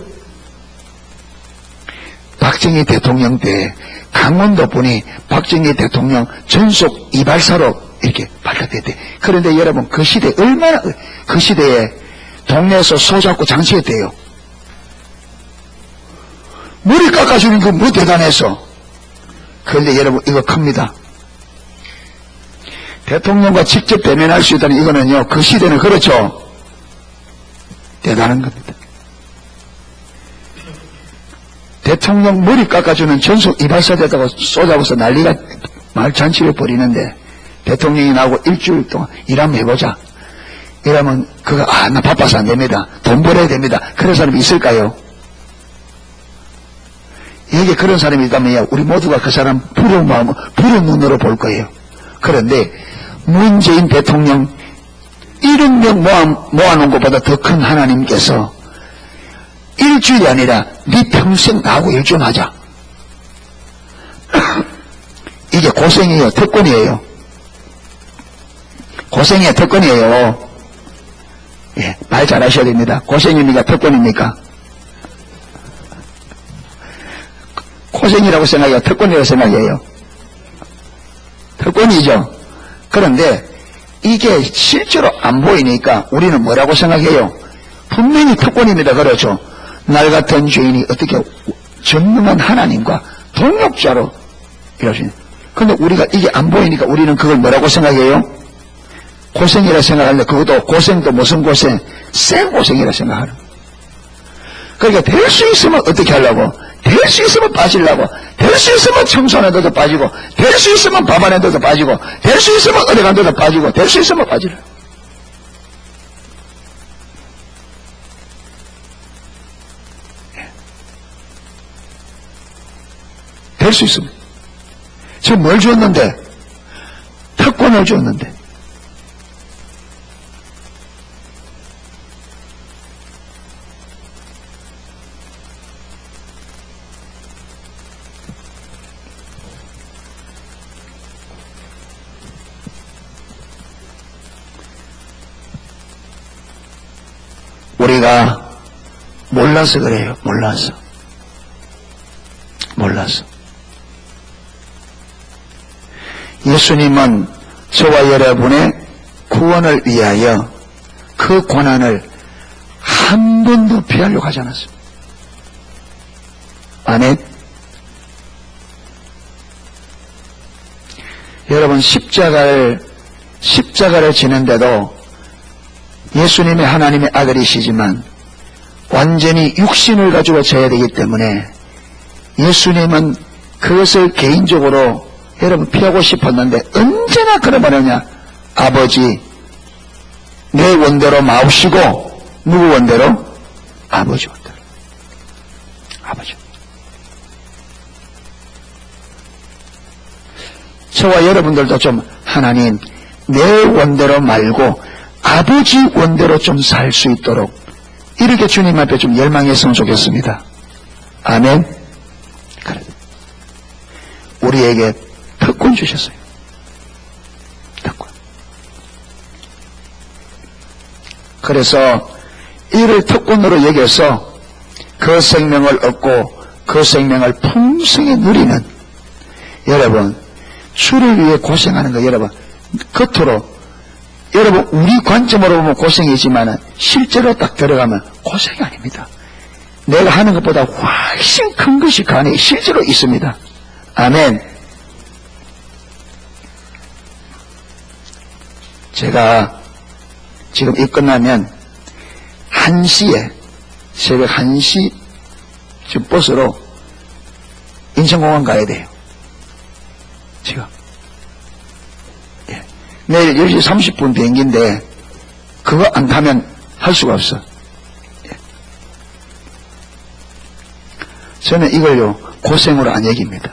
박정희 대통령 때 강원도 분이 박정희 대통령 전속 이발사로 이렇게 발탁됐대. 그런데 여러분, 그 시대 얼마나, 그 시대에 동네에서 소 잡고 장치했대요. 머리 깎아주는 거 뭐 대단해서. 그런데 여러분, 이거 큽니다. 대통령과 직접 대면할 수 있다는 이거는요, 그 시대는 그렇죠. 대단한 겁니다. 대통령 머리 깎아주는 전속 이발사대다가 쏘잡아서 난리가 말잔치를 벌이는데, 대통령이 나오고 일주일 동안 일 한번 해보자. 이러면 그거 나 바빠서 안 됩니다. 돈 벌어야 됩니다. 그런 사람이 있을까요? 여기 그런 사람이 있다면요, 우리 모두가 그 사람 부러운 마음, 부러운 눈으로 볼 거예요. 그런데 문재인 대통령 1억 명 모아놓은 것보다 더 큰 하나님께서 일주일이 아니라 네 평생 나하고 일 좀 하자. 이게 고생이에요, 특권이에요. 고생이에요, 특권이에요. 예, 말 잘하셔야 됩니다. 고생입니까, 특권입니까? 고생이라고 생각해요, 특권이라고 생각해요? 특권이죠. 그런데 이게 실제로 안 보이니까 우리는 뭐라고 생각해요? 분명히 특권입니다. 그렇죠? 날 같은 죄인이 어떻게 전능한 하나님과 동역자로 이러시는. 그런데 우리가 이게 안 보이니까 우리는 그걸 뭐라고 생각해요? 고생이라 생각하는데 그것도 고생도 무슨 고생? 생고생이라 생각하는 거예요. 그러니까 될 수 있으면 어떻게 하려고? 될 수 있으면 빠지려고, 될 수 있으면 청소하는 데도 빠지고, 될 수 있으면 밥하는 데도 빠지고, 될 수 있으면 어디 간 데도 빠지고, 될 수 있으면 빠지려고. 될 수 있으면. 지금 뭘 주었는데? 특권을 주었는데. 우리가 몰라서 그래요. 몰라서. 예수님은 저와 여러분의 구원을 위하여 그 고난을 한 번도 피하려고 하지 않았습니다. 아멘. 여러분 십자가를 지는데도 예수님이 하나님의 아들이시지만 완전히 육신을 가지고 져야 되기 때문에 예수님은 그것을 개인적으로 여러분 피하고 싶었는데 언제나 그러느냐? 아버지 내 원대로 마옵시고 누구 원대로? 아버지 원대로. 아버지. 저와 여러분들도 좀 하나님 내 원대로 말고 아버지 원대로 좀 살 수 있도록 이렇게 주님 앞에 좀 열망했으면 좋겠습니다. 아멘. 그래. 우리에게 특권 주셨어요. 특권. 그래서 이를 특권으로 여겨서 그 생명을 얻고 그 생명을 풍성히 누리는 여러분, 주를 위해 고생하는 거 여러분, 겉으로 여러분 우리 관점으로 보면 고생이지만 실제로 딱 들어가면 고생이 아닙니다. 내가 하는 것보다 훨씬 큰 것이 그 안에 실제로 있습니다. 아멘. 제가 지금 이 끝나면 1시에 새벽 1시 지금 버스로 인천공항 가야 돼요. 지금. 예. 내일 10시 30분 비행기인데 그거 안 타면 할 수가 없어. 예. 저는 이걸요 고생으로 안 여깁니다.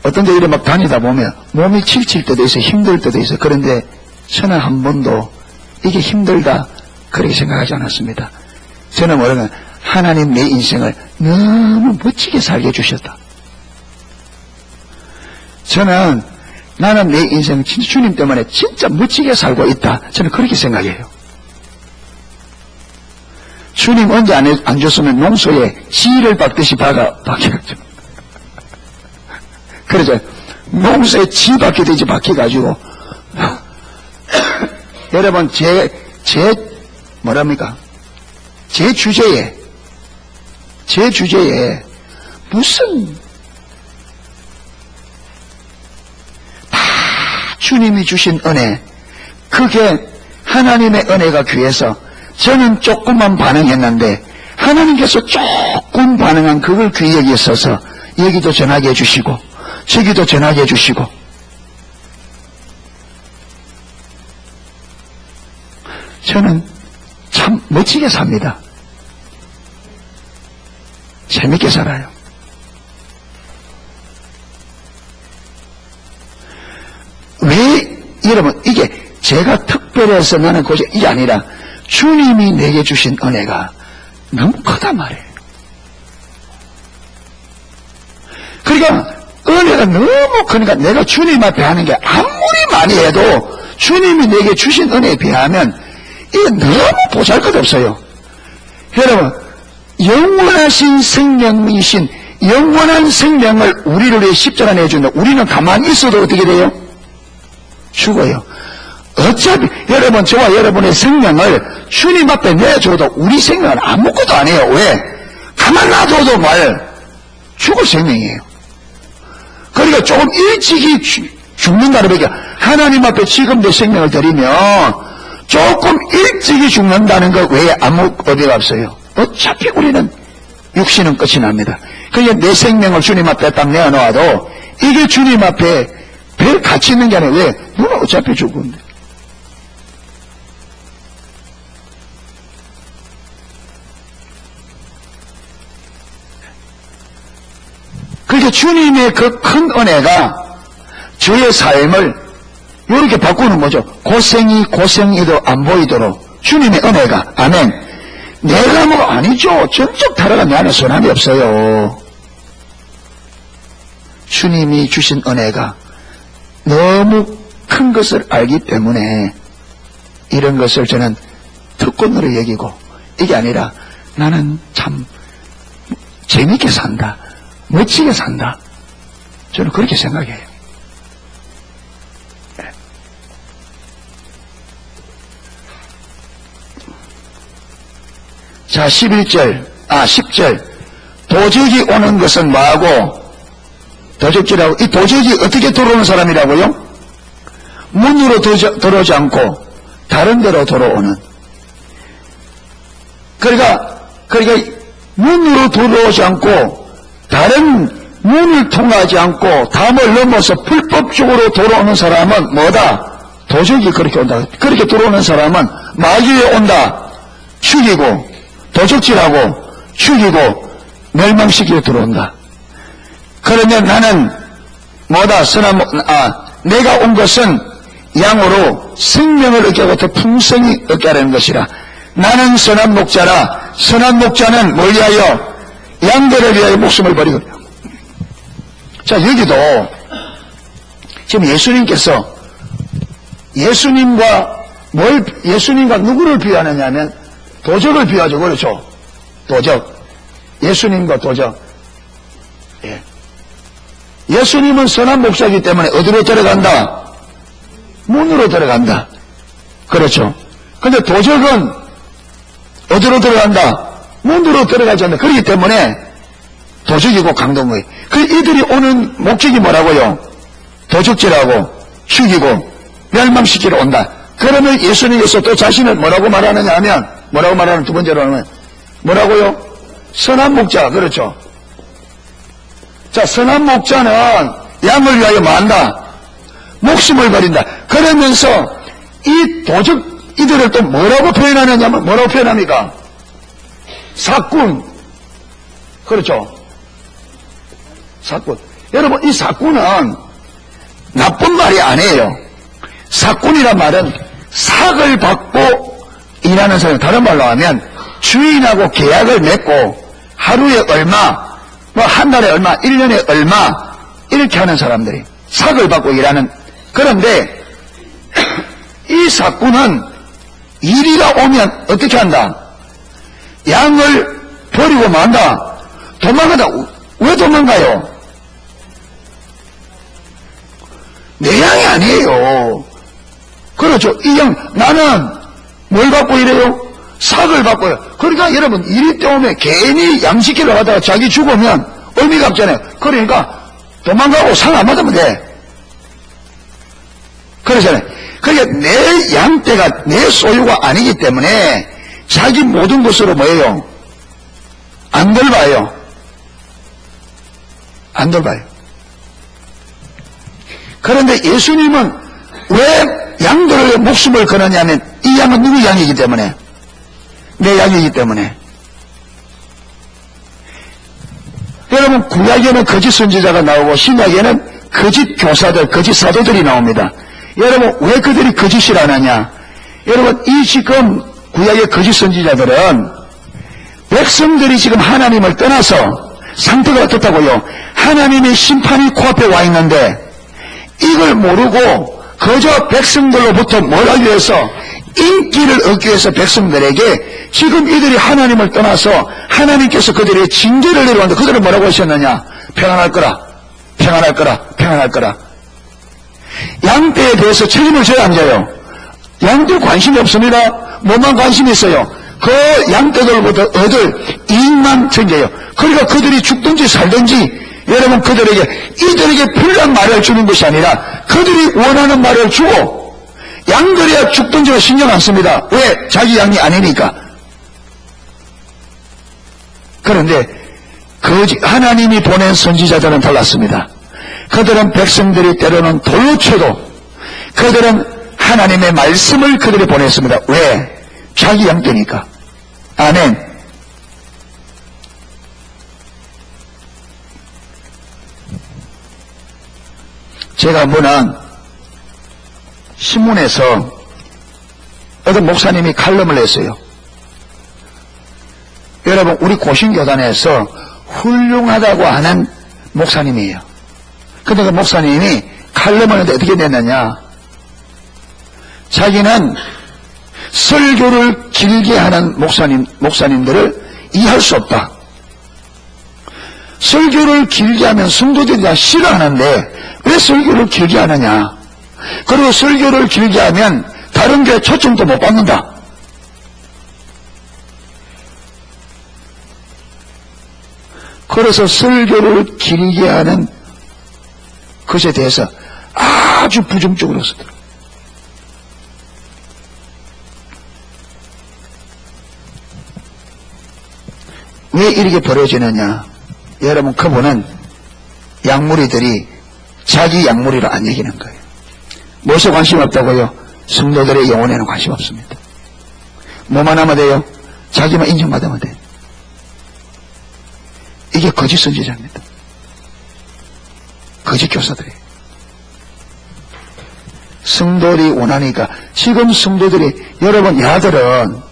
어떤 데 이래 막 다니다 보면 몸이 지칠 때도 있어요. 힘들 때도 있어요. 그런데 저는 한 번도 이게 힘들다 그렇게 생각하지 않았습니다. 저는 뭐냐면 하나님 내 인생을 너무 멋지게 살게 해주셨다. 나는 내 인생 진짜 주님 때문에 진짜 멋지게 살고 있다. 저는 그렇게 생각해요. 주님 언제 안 줬으면 농소에 지를 박듯이 박혀가지고 그러죠. 농사에 지 박히듯이 박혀가지고 여러분 제 주제에 무슨 다 주님이 주신 은혜, 그게 하나님의 은혜가 귀해서 저는 조금만 반응했는데 하나님께서 조금 반응한 그걸 귀히 여기셔서 여기도 전하게 해주시고 저기도 전하게 해주시고 저는 참 멋지게 삽니다. 재밌게 살아요. 왜 여러분 이게 제가 특별해서 나는 이게 아니라 주님이 내게 주신 은혜가 너무 크단 말이에요. 그러니까 은혜가 너무 크니까 내가 주님 앞에 하는 게 아무리 많이 해도 주님이 내게 주신 은혜에 비하면 이게 너무 보잘것없어요. 여러분 영원하신 생명이신 영원한 생명을 우리를 위해 십자가 내준다. 우리는 가만히 있어도 어떻게 돼요? 죽어요. 어차피 여러분 저와 여러분의 생명을 주님 앞에 내줘도 우리 생명은 아무것도 안 해요. 왜? 가만 놔둬도 죽을 생명이에요. 그러니까 조금 일찍이 죽는다는 얘기가, 하나님 앞에 지금 내 생명을 드리면 조금 일찍이 죽는다는 것 외에 아무 어디가 없어요. 어차피 우리는 육신은 끝이 납니다. 그러니까 내 생명을 주님 앞에 딱 내어놓아도 이게 주님 앞에 별 가치 있는 게 아니라, 왜? 누가 어차피 죽은데. 그러니까 주님의 그 큰 은혜가 저의 삶을 이렇게 바꾸는 거죠. 고생이도 안 보이도록 주님의 은혜가. 아멘. 내가 뭐 아니죠. 전적 타락가 내 안에 선함이 없어요. 주님이 주신 은혜가 너무 큰 것을 알기 때문에 이런 것을 저는 특권으로 여기고, 이게 아니라 나는 참 재밌게 산다, 멋지게 산다, 저는 그렇게 생각해요. 자, 10절. 도적이 오는 것은 뭐하고? 도적질하고, 이 도적이 어떻게 들어오는 사람이라고요? 문으로 들어오지 않고 다른 데로 들어오는. 그러니까 문으로 들어오지 않고 다른 문을 통하지 않고 담을 넘어서 불법적으로 들어오는 사람은 뭐다? 도적이 그렇게 온다. 그렇게 들어오는 사람은 마귀에 온다. 죽이고 도적질하고 죽이고 멸망시키고 들어온다. 그러면 나는 뭐다? 내가 온 것은 양으로 생명을 얻게 하고 더 풍성히 얻게 하려는 것이라. 나는 선한 목자라. 선한 목자는 뭘 위하여? 양들을 위하여 목숨을 버리고. 자, 여기도 지금 예수님과 누구를 비유하느냐 하면 도적을 비유하죠. 그렇죠? 도적. 예수님과 도적. 예. 예수님은 선한 목자이기 때문에 어디로 들어간다? 문으로 들어간다. 그렇죠? 근데 도적은 어디로 들어간다? 문으로 들어가지 않는다. 그렇기 때문에 도적이고 강동의. 이들이 오는 목적이 뭐라고요? 도적질하고 죽이고 멸망시키러 온다. 그러면 예수님께서 또 자신을 뭐라고 말하느냐 하면, 뭐라고 말하는 두 번째로 하면 뭐라고요? 선한 목자. 그렇죠? 자, 선한 목자는 양을 위하여 뭐한다? 목숨을 버린다. 그러면서 이 이들을 또 뭐라고 표현하느냐면, 뭐라고 표현합니까? 사꾼. 그렇죠? 사꾼. 여러분, 이 사꾼은 나쁜 말이 아니에요. 사꾼이란 말은 삭을 받고 일하는 사람. 다른 말로 하면 주인하고 계약을 맺고 하루에 얼마, 한 달에 얼마, 1년에 얼마, 이렇게 하는 사람들이 삭을 받고 일하는. 그런데 이 사꾼은 이리가 오면 어떻게 한다? 양을 버리고 만다. 도망간다. 왜 도망가요? 내 양이 아니에요. 그렇죠. 이 양, 나는 뭘 받고 이래요? 삭을 받고요. 그러니까 여러분, 이리 때 오면 괜히 양 지키러 가다가 자기 죽으면 의미가 없잖아요. 그러니까 도망가고 삭 안 받으면 돼. 그러잖아요. 그러니까 내 양떼가 내 소유가 아니기 때문에 자기 모든 것으로 뭐예요? 안 돌봐요. 안 돌봐요. 그런데 예수님은 왜 양들의 목숨을 거느냐면, 이 양은 누구 양이기 때문에? 내 양이기 때문에. 여러분, 구약에는 거짓 선지자가 나오고 신약에는 거짓 교사들, 거짓 사도들이 나옵니다. 여러분, 왜 그들이 거짓을 안 하냐? 여러분, 이 지금 구약의 거짓 선지자들은 백성들이 지금 하나님을 떠나서 상태가 어떻다고요? 하나님의 심판이 코앞에 와 있는데 이걸 모르고 그저 백성들로부터 뭘 하기 위해서, 인기를 얻기 위해서 백성들에게 지금 이들이 하나님을 떠나서 하나님께서 그들의 징계를 내려왔는데 그들은 뭐라고 하셨느냐? 평안할 거라, 평안할 거라, 평안할 거라. 양떼에 대해서 책임을 져야 안 져요? 양들 관심이 없습니다. 뭐만 관심이 있어요? 그 양떼들보다 얻을 이익만 챙겨요. 그러니까 그들이 죽든지 살든지 여러분 그들에게 이들에게 필요한 말을 주는 것이 아니라 그들이 원하는 말을 주고 양들이야 죽든지는 신경 안 씁니다. 왜? 자기 양이 아니니까. 그런데 하나님이 보낸 선지자들은 달랐습니다. 그들은 백성들이 때로는 돌로 쳐도 그들은 하나님의 말씀을 그들이 보냈습니다. 왜? 자기 양떼니까. 아멘. 제가 한번은 신문에서 어떤 목사님이 칼럼을 냈어요. 여러분 우리 고신교단에서 훌륭하다고 하는 목사님이에요. 근데 그 목사님이 칼럼을 했는데 어떻게 냈느냐. 자기는 설교를 길게 하는 목사님들을 이해할 수 없다. 설교를 길게 하면 성도들이 다 싫어하는데 왜 설교를 길게 하느냐. 그리고 설교를 길게 하면 다른 게 초점도 못 받는다. 그래서 설교를 길게 하는 것에 대해서 아주 부정적으로 쓰더라고요. 왜 이렇게 벌어지느냐. 여러분 그분은 양무리들이 자기 양무리를 안 여기는 거예요. 무엇에 관심 없다고요? 성도들의 영혼에는 관심 없습니다. 뭐만 하면 돼요? 자기만 인정받으면 돼요. 이게 거짓 선지자입니다. 거짓 교사들이에요. 성도들이 원하니까 지금 성도들이 여러분 야들은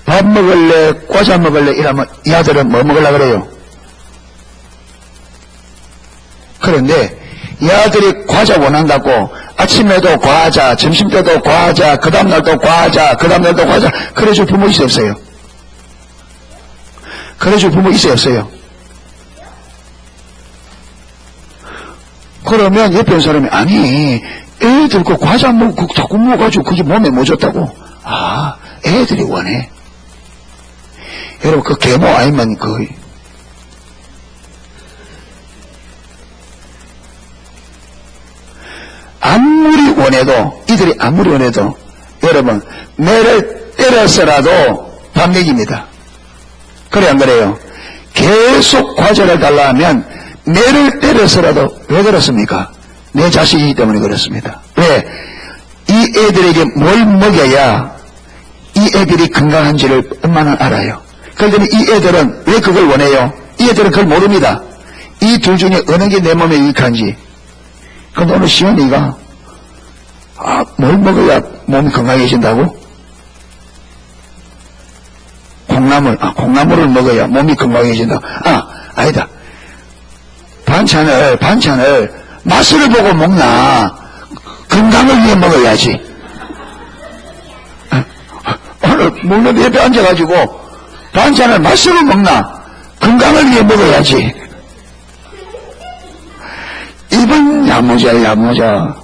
밥 먹을래 과자 먹을래 이러면 야들은 뭐 먹으려고 그래요? 그런데 야들이 과자 원한다고 아침에도 과자, 점심때도 과자, 그 다음날도 과자, 그 다음날도 과자 그래줄 부모 있어요 없어요? 그래줄 부모 있어요 없어요? 그러면 옆에 있는 사람이 아니 애들 그 과자 먹고 자꾸 먹어가지고 그게 몸에 뭐 좋다고. 아 애들이 원해. 여러분 그 계모 아니면 아무리 원해도 이들이 아무리 원해도 여러분 매를 때려서라도 밥 먹입니다. 그래 안 그래요? 계속 과자를 달라 하면 매를 때려서라도 왜 그렇습니까? 내 자식이기 때문에 그렇습니다. 왜? 이 애들에게 뭘 먹여야 이 애들이 건강한지를 엄마는 알아요. 그런데 이 애들은 왜 그걸 원해요? 이 애들은 그걸 모릅니다. 이 둘 중에 어느 게 내 몸에 유익한지. 그런데 오늘 시원이가 뭘 먹어야 몸이 건강해진다고? 콩나물을 먹어야 몸이 건강해진다. 아니다. 반찬을 맛을 보고 먹나 건강을 위해 먹어야지. 오늘 먹는 옆에 앉아가지고 반찬을 맛으로 먹나 건강을 위해 먹어야지. 입은 야무져.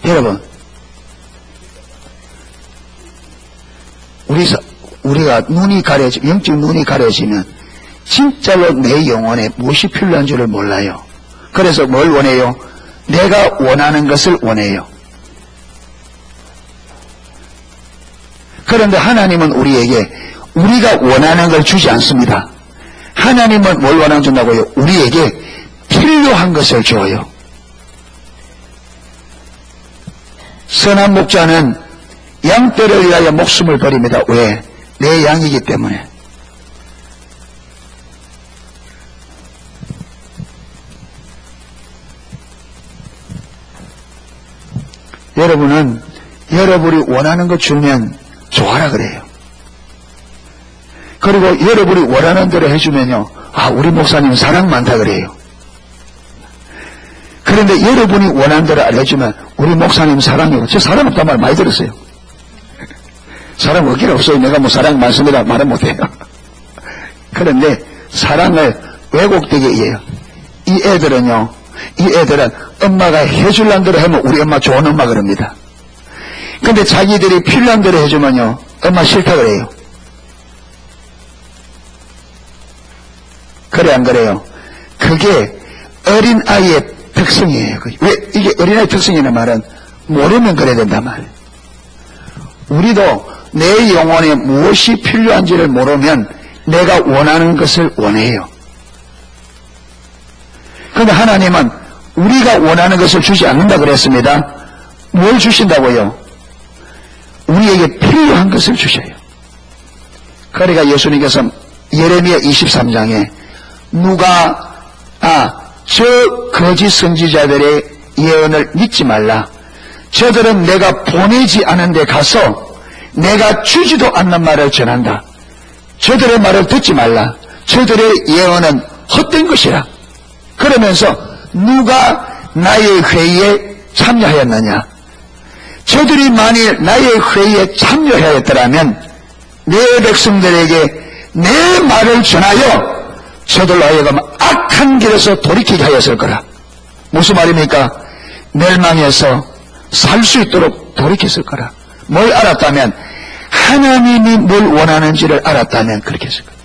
여러분 우리가 영적 눈이 가려지면 진짜로 내 영혼에 무엇이 필요한 줄을 몰라요. 그래서 뭘 원해요? 내가 원하는 것을 원해요. 그런데 하나님은 우리에게 우리가 원하는 걸 주지 않습니다. 하나님은 뭘 원하는 준다고요? 우리에게 필요한 것을 줘요. 선한 목자는 양떼를 위하여 목숨을 버립니다. 왜? 내 양이기 때문에. 여러분은 여러분이 원하는 것 주면 좋아라 그래요. 그리고 여러분이 원하는 대로 해주면요, 우리 목사님 사랑 많다 그래요. 그런데 여러분이 원하는 대로 안 해주면 우리 목사님 사랑이고, 저 사랑 없단 말 많이 들었어요. 사랑 없긴 없어요. 내가 뭐 사랑 많습니다 말은 못해요. 그런데 사랑을 왜곡되게 이해해요. 이 애들은 엄마가 해줄란 대로 하면 우리 엄마 좋은 엄마 그럽니다. 근데 자기들이 필요한 대로 해주면요, 엄마 싫다 그래요. 그래 안 그래요? 그게 어린아이의 특성이에요. 왜 이게 어린아이의 특성이라는 말은 모르면 그래야 된단 말이에요. 우리도 내 영혼에 무엇이 필요한지를 모르면 내가 원하는 것을 원해요. 그런데 하나님은 우리가 원하는 것을 주지 않는다 그랬습니다. 뭘 주신다고요? 우리에게 필요한 것을 주셔요. 그러니까 예수님께서 예레미야 23장에 누가 저 거짓 선지자들의 예언을 믿지 말라. 저들은 내가 보내지 않은 데 가서 내가 주지도 않는 말을 전한다. 저들의 말을 듣지 말라. 저들의 예언은 헛된 것이라. 그러면서 누가 나의 회의에 참여하였느냐? 저들이 만일 나의 회의에 참여하였더라면 내 백성들에게 내 말을 전하여 저들로 하여금 악한 길에서 돌이키게 하였을 거라. 무슨 말입니까? 멸망해서 살 수 있도록 돌이켰을 거라. 뭘 알았다면, 하나님이 뭘 원하는지를 알았다면 그렇게 했을 거라.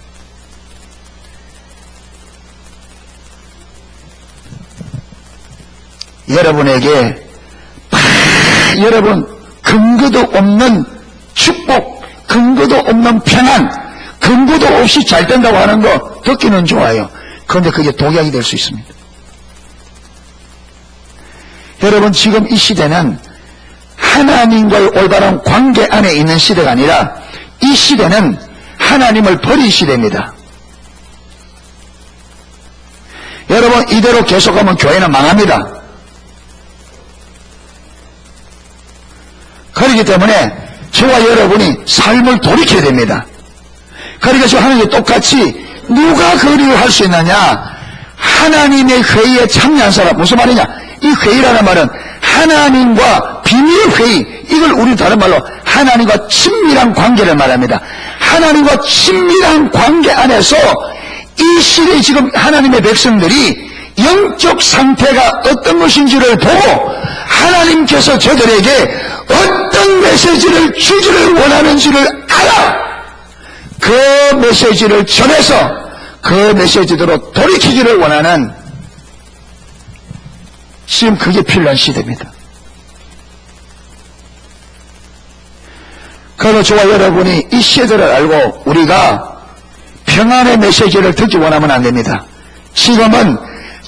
여러분에게 여러분 근거도 없는 축복, 근거도 없는 평안, 근거도 없이 잘 된다고 하는 거 듣기는 좋아요. 그런데 그게 독약이 될 수 있습니다. 여러분 지금 이 시대는 하나님과의 올바른 관계 안에 있는 시대가 아니라 이 시대는 하나님을 버린 시대입니다. 여러분 이대로 계속하면 교회는 망합니다. 그렇기 때문에 저와 여러분이 삶을 돌이켜야 됩니다. 그러니까 저 하나님이 똑같이 누가 거리를 할 수 있느냐? 하나님의 회의에 참여한 사람. 무슨 말이냐? 이 회의라는 말은 하나님과 비밀 회의, 이걸 우리 다른 말로 하나님과 친밀한 관계를 말합니다. 하나님과 친밀한 관계 안에서 이 시대에 지금 하나님의 백성들이 영적 상태가 어떤 것인지를 보고 하나님께서 저들에게 어떤 메시지를 주기를 원하는지를 알아 그 메시지를 전해서 그 메시지대로 돌이키기를 원하는, 지금 그게 필요한 시대입니다. 그러나 저와 여러분이 이 시대를 알고 우리가 평안의 메시지를 듣기 원하면 안 됩니다. 지금은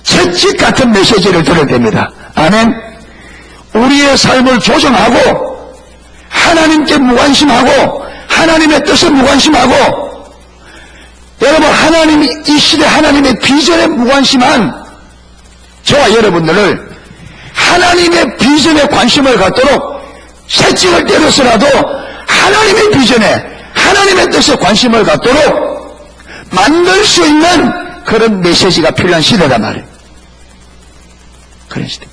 채찍 같은 메시지를 들어야 됩니다. 아멘. 우리의 삶을 조정하고 하나님께 무관심하고 하나님의 뜻에 무관심하고, 여러분 하나님이 이 시대 하나님의 비전에 무관심한 저와 여러분들을 하나님의 비전에 관심을 갖도록 채찍을 때려서라도 하나님의 비전에 하나님의 뜻에 관심을 갖도록 만들 수 있는 그런 메시지가 필요한 시대단 말이에요. 그런 시대.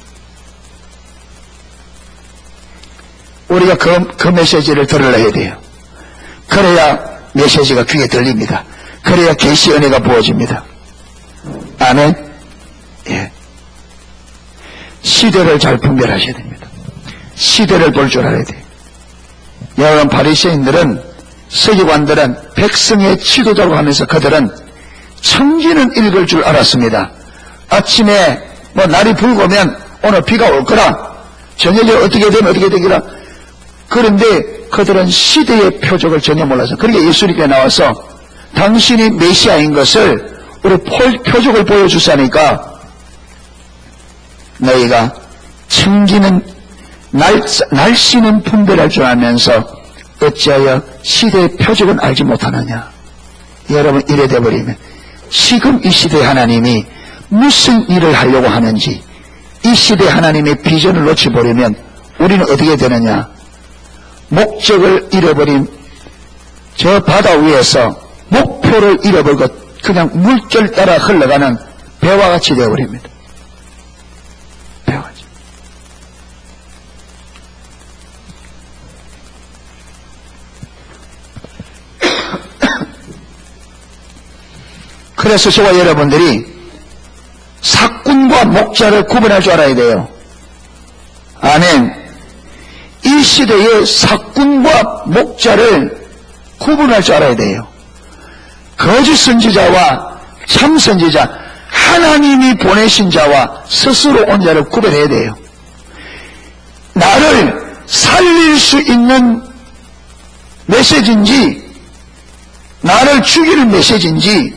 우리가 그 메시지를 들으려야 돼요. 그래야 메시지가 귀에 들립니다. 그래야 계시 은혜가 부어집니다. 아멘. 예. 시대를 잘 분별하셔야 됩니다. 시대를 볼 줄 알아야 돼요. 여러분 바리새인들은, 서기관들은 백성의 지도자로 하면서 그들은 청지는 읽을 줄 알았습니다. 아침에 날이 붉으면 오늘 비가 올 거라, 저녁에 어떻게 되면 어떻게 되기라. 그런데 그들은 시대의 표적을 전혀 몰라서, 그러니까 예수님께 나와서 당신이 메시아인 것을 우리 표적을 보여주사니까 너희가 청기는 날씨는 분별할 줄 알면서 어찌하여 시대의 표적은 알지 못하느냐. 여러분 이래 돼버리면 지금 이 시대의 하나님이 무슨 일을 하려고 하는지, 이 시대 하나님의 비전을 놓쳐버리면 우리는 어떻게 되느냐. 목적을 잃어버린 저 바다 위에서 목표를 잃어버리고 그냥 물결 따라 흘러가는 배와 같이 되어버립니다. 배와 같이. 그래서 저와 여러분들이 사꾼과 목자를 구분할 줄 알아야 돼요. 아멘. 이 시대의 사꾼과 목자를 구분할 줄 알아야 돼요. 거짓 선지자와 참 선지자, 하나님이 보내신 자와 스스로 온 자를 구별해야 돼요. 나를 살릴 수 있는 메시지인지 나를 죽일 메시지인지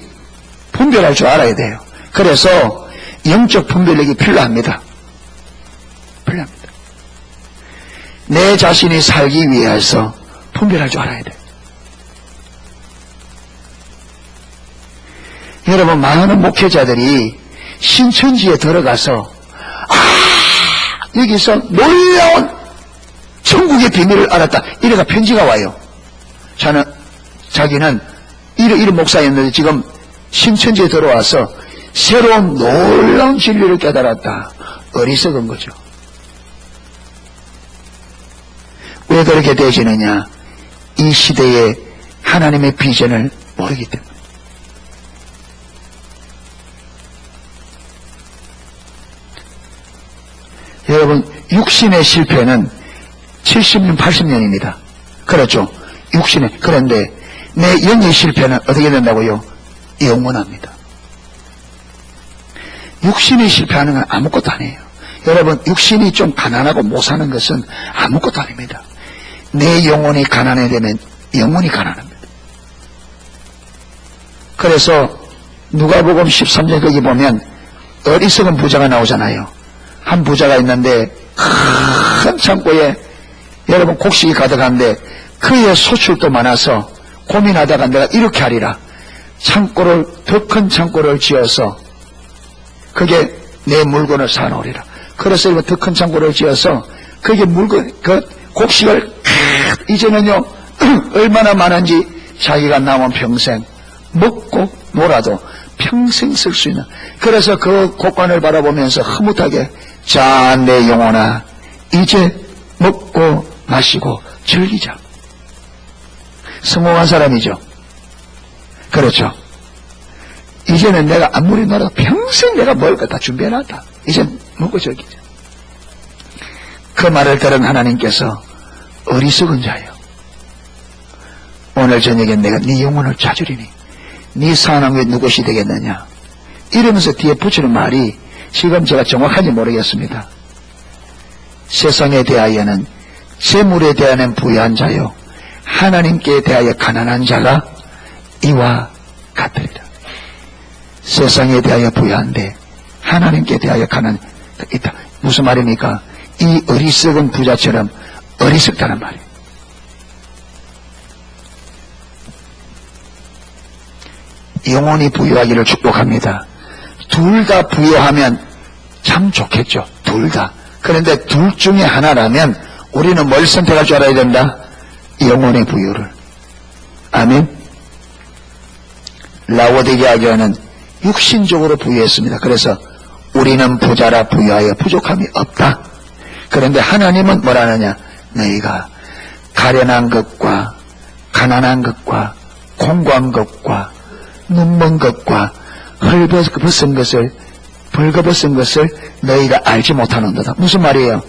분별할 줄 알아야 돼요. 그래서 영적 분별력이 필요합니다. 내 자신이 살기 위해서 분별할 줄 알아야 돼요. 여러분, 많은 목회자들이 신천지에 들어가서 여기서 놀라운 천국의 비밀을 알았다, 이래가 편지가 와요. 자기는 이런 목사였는데 지금 신천지에 들어와서 새로운 놀라운 진리를 깨달았다. 어리석은 거죠. 왜 그렇게 되어지느냐? 이 시대에 하나님의 비전을 모르기 때문에. 여러분, 육신의 실패는 70년, 80년입니다. 그렇죠? 육신의. 그런데 내 영의 실패는 어떻게 된다고요? 영원합니다. 육신이 실패하는 건 아무것도 아니에요. 여러분, 육신이 좀 가난하고 못 사는 것은 아무것도 아닙니다. 내 영혼이 가난해지면 영혼이 가난합니다. 그래서 누가복음 13장 거기 보면 어리석은 부자가 나오잖아요. 한 부자가 있는데 큰 창고에 여러분 곡식이 가득한데 그의 소출도 많아서 고민하다가 내가 이렇게 하리라. 창고를, 더 큰 창고를 지어서 그게 내 물건을 사놓으리라. 그래서 더 큰 창고를 지어서 그게 물건, 그 곡식을 이제는요 얼마나 많은지 자기가 남은 평생 먹고 놀아도 평생 쓸 수 있는. 그래서 그 곡관을 바라보면서 흐뭇하게, 자, 내 영혼아, 이제 먹고 마시고 즐기자. 성공한 사람이죠. 그렇죠. 이제는 내가 아무리 놀아도 평생 내가 먹을 거 다 준비해놨다. 이제 먹고 즐기자. 그 말을 들은 하나님께서 어리석은 자요, 오늘 저녁에 내가 네 영혼을 찾으리니 네 사랑의 누구시 되겠느냐, 이러면서 뒤에 붙이는 말이 지금 제가 정확한지 모르겠습니다. 세상에 대하여는, 재물에 대하여는 부유한 자요 하나님께 대하여 가난한 자가 이와 같으리라. 세상에 대하여 부유한데 하나님께 대하여 가난한 있다. 무슨 말입니까? 이 어리석은 부자처럼 어리석다는 말이에요. 영혼이 부유하기를 축복합니다. 둘 다 부유하면 참 좋겠죠. 둘 다. 그런데 둘 중에 하나라면 우리는 뭘 선택할 줄 알아야 된다? 영혼의 부유를. 아멘. 라오디게아 교회는 육신적으로 부유했습니다. 그래서 우리는 부자라 부유하여 부족함이 없다. 그런데 하나님은 뭐라느냐? 너희가 가련한 것과 가난한 것과 공고한 것과 눈먼 것과 헐벗은 것을, 벌거벗은 것을 너희가 알지 못하는도다. 무슨 말이에요?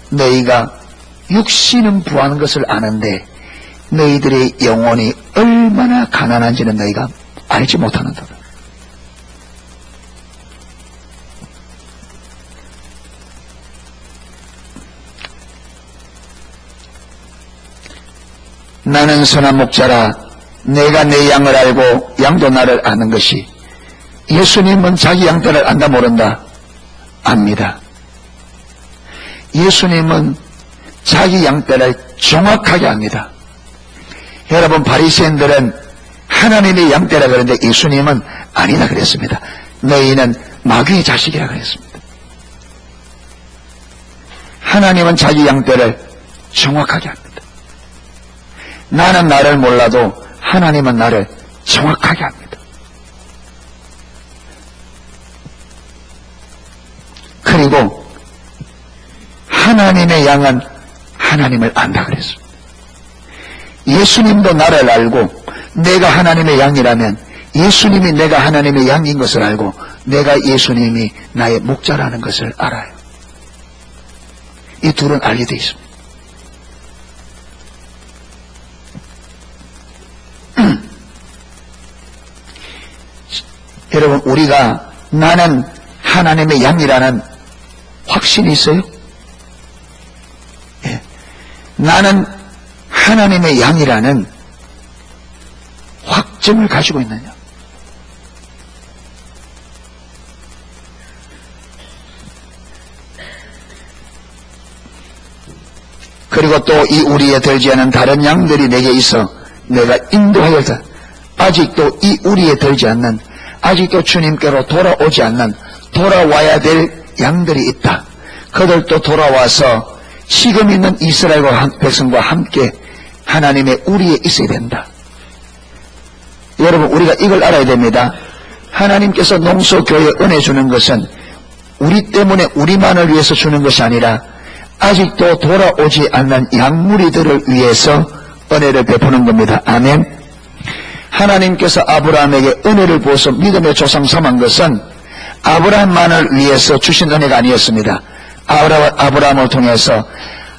너희가 육신은 부하는 것을 아는데 너희들의 영혼이 얼마나 가난한지는 너희가 알지 못하는도다. 나는 선한 목자라 내가 내 양을 알고 양도 나를 아는 것이. 예수님은 자기 양떼를 안다 모른다? 압니다. 예수님은 자기 양떼를 정확하게 압니다. 여러분, 바리새인들은 하나님의 양떼라 그러는데 예수님은 아니다 그랬습니다. 너희는 마귀의 자식이라 그랬습니다. 하나님은 자기 양떼를 정확하게 합니다. 나는 나를 몰라도 하나님은 나를 정확하게 합니다. 그리고 하나님의 양은 하나님을 안다 그랬습니다. 예수님도 나를 알고 내가 하나님의 양이라면 예수님이 내가 하나님의 양인 것을 알고 내가 예수님이 나의 목자라는 것을 알아요. 이 둘은 알게 되어 있습니다. 여러분, 우리가 나는 하나님의 양이라는 확신이 있어요? 예. 나는 하나님의 양이라는 확증을 가지고 있느냐? 그리고 또 이 우리에 들지 않은 다른 양들이 내게 있어 내가 인도하여서 아직도 이 우리에 들지 않는, 아직도 주님께로 돌아오지 않는, 돌아와야 될 양들이 있다. 그들도 돌아와서 지금 있는 이스라엘 백성과 함께 하나님의 우리에 있어야 된다. 여러분, 우리가 이걸 알아야 됩니다. 하나님께서 농소교회에 은혜 주는 것은 우리 때문에 우리만을 위해서 주는 것이 아니라 아직도 돌아오지 않는 양무리들을 위해서 은혜를 베푸는 겁니다. 아멘. 하나님께서 아브라함에게 은혜를 부어서 믿음의 조상 삼은 것은 아브라함만을 위해서 주신 은혜가 아니었습니다. 아브라함을 통해서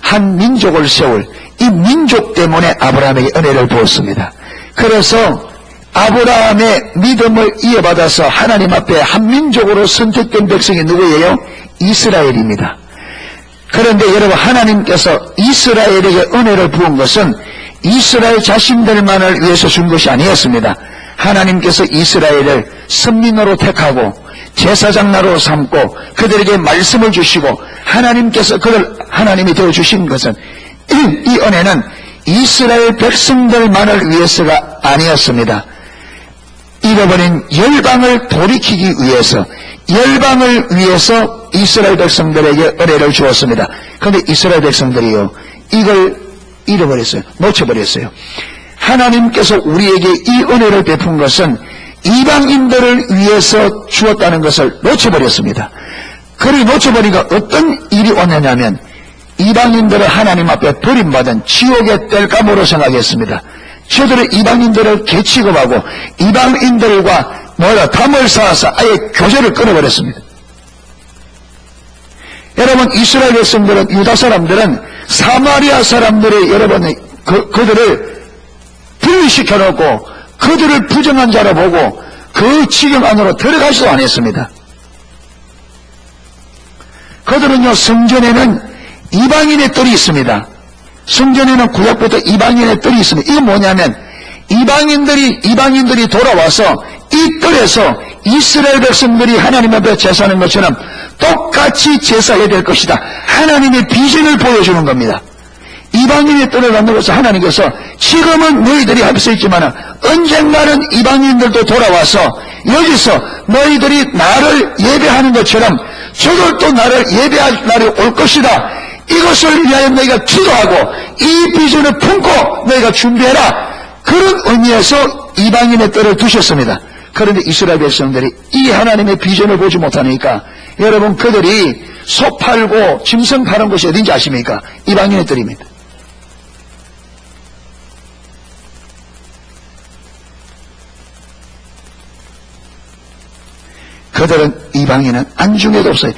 한 민족을 세울, 이 민족 때문에 아브라함에게 은혜를 부었습니다. 그래서 아브라함의 믿음을 이어받아서 하나님 앞에 한 민족으로 선택된 백성이 누구예요? 이스라엘입니다. 그런데 여러분, 하나님께서 이스라엘에게 은혜를 부은 것은 이스라엘 자신들만을 위해서 준 것이 아니었습니다. 하나님께서 이스라엘을 선민으로 택하고 제사장 나라로 삼고 그들에게 말씀을 주시고 하나님께서 그들 하나님이 되어주신 것은 이 은혜는 이스라엘 백성들만을 위해서가 아니었습니다. 잃어버린 열방을 돌이키기 위해서, 열방을 위해서 이스라엘 백성들에게 은혜를 주었습니다. 그런데 이스라엘 백성들이요, 이걸 잃어버렸어요. 놓쳐버렸어요. 하나님께서 우리에게 이 은혜를 베푼 것은 이방인들을 위해서 주었다는 것을 놓쳐버렸습니다. 그를 놓쳐버리니까 어떤 일이 왔느냐면 이방인들을 하나님 앞에 버림받은 지옥의 땔감으로 생각했습니다. 저들은 이방인들을 개취급하고 이방인들과 담을 쌓아서 아예 교제를 끊어버렸습니다. 여러분, 이스라엘 백성들은, 유다 사람들은 사마리아 사람들의 여러분 그들을 분리시켜놓고 그들을 부정한 자로 보고 그 지경 안으로 들어가지도 않았습니다. 그들은요, 성전에는 이방인의 뜰이 있습니다. 성전에는 구약부터 이방인의 뜰이 있습니다. 이게 뭐냐면 이방인들이 돌아와서 이 뜰에서 이스라엘 백성들이 하나님 앞에 제사하는 것처럼 똑같이 제사해야 될 것이다. 하나님의 비전을 보여주는 겁니다. 이방인의 뜰을 만들어서 하나님께서 지금은 너희들이 앞서 있지만 언젠가는 이방인들도 돌아와서 여기서 너희들이 나를 예배하는 것처럼 저들도 나를 예배할 날이 올 것이다. 이것을 위하여 너희가 기도하고 이 비전을 품고 너희가 준비해라. 그런 의미에서 이방인의 뜰을 두셨습니다. 그런데 이스라엘 백성들이 이 하나님의 비전을 보지 못하니까 여러분, 그들이 소 팔고 짐승 파는 곳이 어딘지 아십니까? 이방인의 뜰입니다. 그들은 이방인은 안중에도 없어요.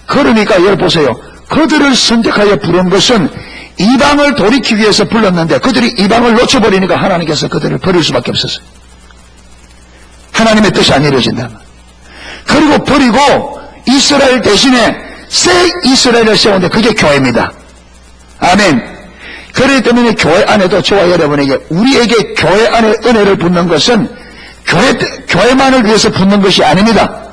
그러니까 여러분 보세요. 그들을 선택하여 부른 것은 이방을 돌이키기 위해서 불렀는데 그들이 이방을 놓쳐버리니까 하나님께서 그들을 버릴 수밖에 없었어요. 하나님의 뜻이 안 이루어진다. 그리고 버리고 이스라엘 대신에 새 이스라엘을 세웠는데 그게 교회입니다. 아멘. 그렇기 때문에 교회 안에도 저와 여러분에게, 우리에게 교회 안에 은혜를 붓는 것은 교회만을 위해서 붓는 것이 아닙니다.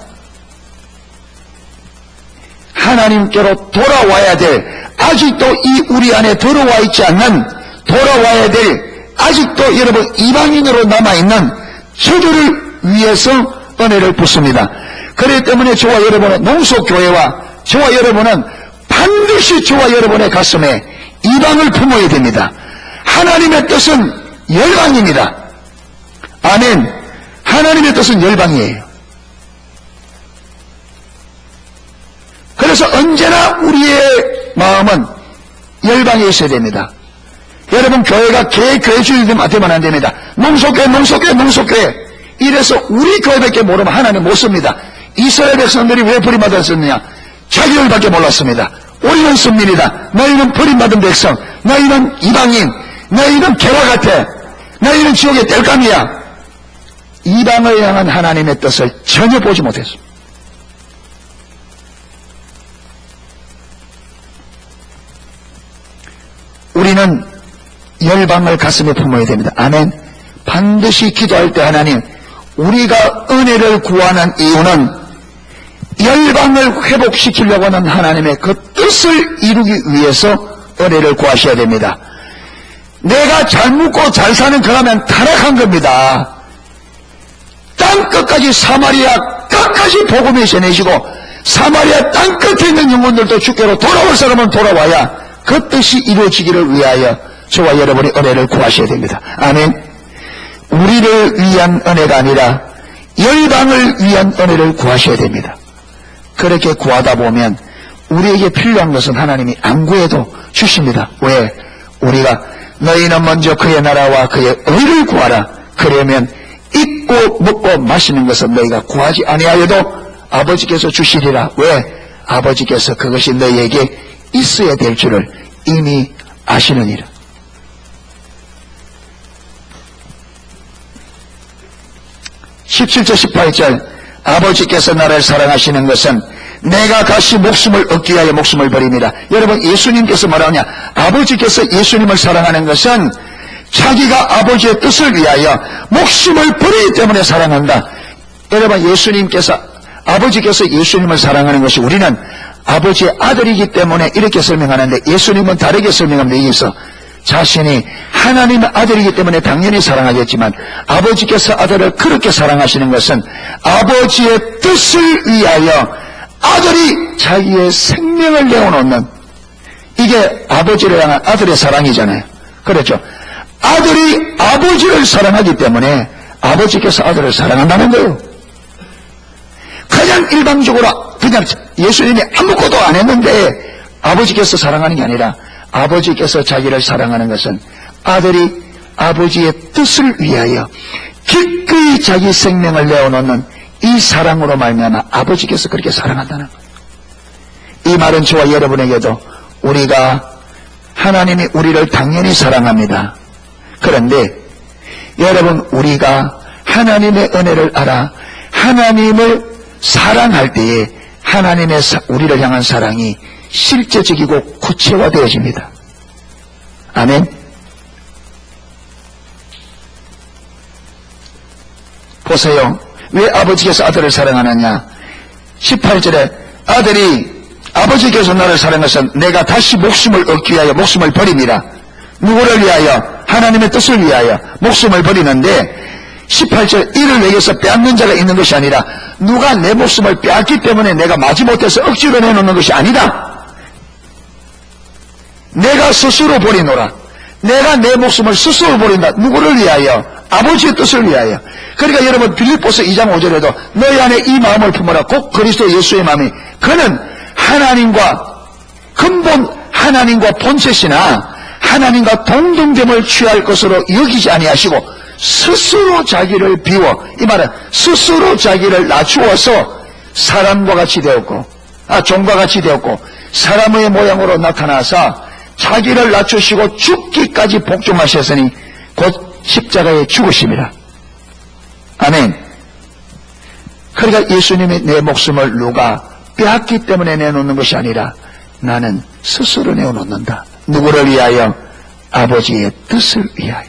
하나님께로 돌아와야 될, 아직도 이 우리 안에 들어와 있지 않는, 돌아와야 될, 아직도 여러분 이방인으로 남아있는 저들을 위해서 은혜를 붓습니다. 그렇기 때문에 저와 여러분은 농소교회와 저와 여러분은 반드시 저와 여러분의 가슴에 이방을 품어야 됩니다. 하나님의 뜻은 열방입니다. 아멘. 하나님의 뜻은 열방이에요. 그래서 언제나 우리의 마음은 열방에 있어야 됩니다. 여러분, 교회가 교회주의 되면 안 됩니다. 농소교회 이래서 우리 교회밖에 모르면 하나님 못 씁니다. 이스라엘 백성들이 왜 버림받았었느냐? 자기들밖에 몰랐습니다. 우리는 선민이다. 너희는 버림받은 백성, 너희는 이방인, 너희는 개와 같아, 너희는 지옥의 땔감이야. 이방을 향한 하나님의 뜻을 전혀 보지 못했습니다. 우리는 열방을 가슴에 품어야 됩니다. 아멘. 반드시 기도할 때 하나님, 우리가 은혜를 구하는 이유는 열방을 회복시키려고 하는 하나님의 그 뜻을 이루기 위해서 은혜를 구하셔야 됩니다. 내가 잘 묵고 잘 사는 그러면 타락한 겁니다. 땅 끝까지 사마리아 끝까지 복음을 전해지고 사마리아 땅 끝에 있는 영혼들도 주께로 돌아올 사람은 돌아와야 그 뜻이 이루어지기를 위하여 저와 여러분이 은혜를 구하셔야 됩니다. 아멘. 우리를 위한 은혜가 아니라 열방을 위한 은혜를 구하셔야 됩니다. 그렇게 구하다 보면 우리에게 필요한 것은 하나님이 안 구해도 주십니다. 왜? 우리가 너희는 먼저 그의 나라와 그의 의를 구하라. 그러면 입고 먹고 마시는 것은 너희가 구하지 아니하여도 아버지께서 주시리라. 왜? 아버지께서 그것이 너희에게 있어야 될 줄을 이미 아시느니라. (17절 18절) 아버지께서 나를 사랑하시는 것은 내가 다시 목숨을 얻기 위하여 목숨을 버립니다. 여러분, 예수님께서 뭐라냐? 아버지께서 예수님을 사랑하는 것은 자기가 아버지의 뜻을 위하여 목숨을 버리기 때문에 사랑한다. 여러분, 아버지께서 예수님을 사랑하는 것이, 우리는 아버지의 아들이기 때문에 이렇게 설명하는데, 예수님은 다르게 설명합니다. 여기서 자신이 하나님의 아들이기 때문에 당연히 사랑하겠지만, 아버지께서 아들을 그렇게 사랑하시는 것은 아버지의 뜻을 위하여 아들이 자기의 생명을 내어놓는, 이게 아버지를 향한 아들의 사랑이잖아요. 그렇죠? 아들이 아버지를 사랑하기 때문에 아버지께서 아들을 사랑한다는 거예요. 그냥 일방적으로 그냥 예수님이 아무것도 안 했는데 아버지께서 사랑하는 게 아니라, 아버지께서 자기를 사랑하는 것은 아들이 아버지의 뜻을 위하여 기꺼이 자기 생명을 내어놓는 이 사랑으로 말미암아 아버지께서 그렇게 사랑한다는 거예요. 이 말은 저와 여러분에게도, 우리가 하나님이 우리를 당연히 사랑합니다. 그런데 여러분, 우리가 하나님의 은혜를 알아 하나님을 사랑할 때에 하나님의 우리를 향한 사랑이 실제적이고 구체화되어집니다. 아멘. 보세요. 왜 아버지께서 아들을 사랑하느냐? 18절에 아버지께서 나를 사랑하신 내가 다시 목숨을 얻기 위하여 목숨을 버립니다. 누구를 위하여? 하나님의 뜻을 위하여 목숨을 버리는데, 18절, 이를 내게서 빼앗는 자가 있는 것이 아니라, 누가 내 목숨을 빼앗기 때문에 내가 마지못해서 억지로 내놓는 것이 아니다. 내가 스스로 버리노라. 내가 내 목숨을 스스로 버린다. 누구를 위하여? 아버지의 뜻을 위하여. 그러니까 여러분, 빌립보서 2장 5절에도 너희 안에 이 마음을 품어라. 곧 그리스도 예수의 마음이, 그는 하나님과 본체시나 하나님과 동등됨을 취할 것으로 여기지 아니하시고 스스로 자기를 비워, 이 말은 스스로 자기를 낮추어서 사람과 같이 되었고, 종과 같이 되었고, 사람의 모양으로 나타나서 자기를 낮추시고 죽기까지 복종하셨으니 곧 십자가에 죽으심이라. 아멘. 그러니까 예수님이 내 목숨을 누가 빼앗기 때문에 내놓는 것이 아니라 나는 스스로 내어놓는다. 누구를 위하여? 아버지의 뜻을 위하여.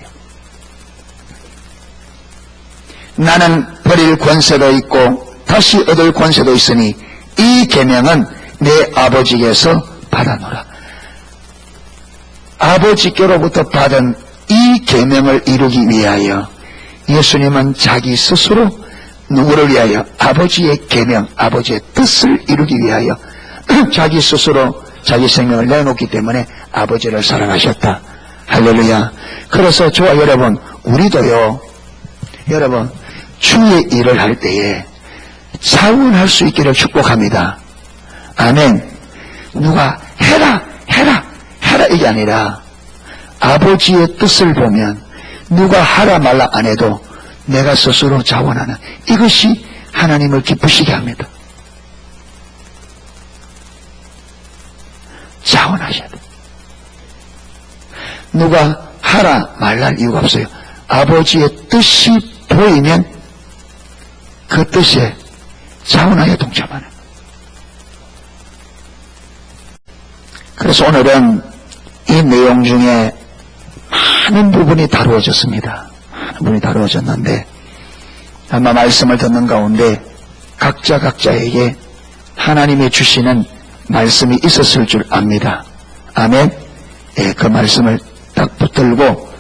나는 버릴 권세도 있고 다시 얻을 권세도 있으니 이 계명은 내 아버지께서 받아노라. 아버지께로부터 받은 이 계명을 이루기 위하여 예수님은 자기 스스로 누구를 위하여? 아버지의 계명, 아버지의 뜻을 이루기 위하여 자기 스스로 자기 생명을 내놓기 때문에 아버지를 사랑하셨다. 할렐루야. 그래서 저와 여러분, 우리도요, 여러분, 주의 일을 할 때에 자원할 수 있기를 축복합니다. 아멘. 누가 해라 이게 아니라 아버지의 뜻을 보면 누가 하라 말라 안 해도 내가 스스로 자원하는, 이것이 하나님을 기쁘시게 합니다. 자원하셔야 돼. 누가 하라 말랄 이유가 없어요. 아버지의 뜻이 보이면 그 뜻에 차원하여 동참하는. 그래서 오늘은 이 내용 중에 많은 부분이 다루어졌습니다. 많은 부분이 다루어졌는데 아마 말씀을 듣는 가운데 각자에게 하나님이 주시는 말씀이 있었을 줄 압니다. 아멘. 예, 그 말씀을 딱 붙들고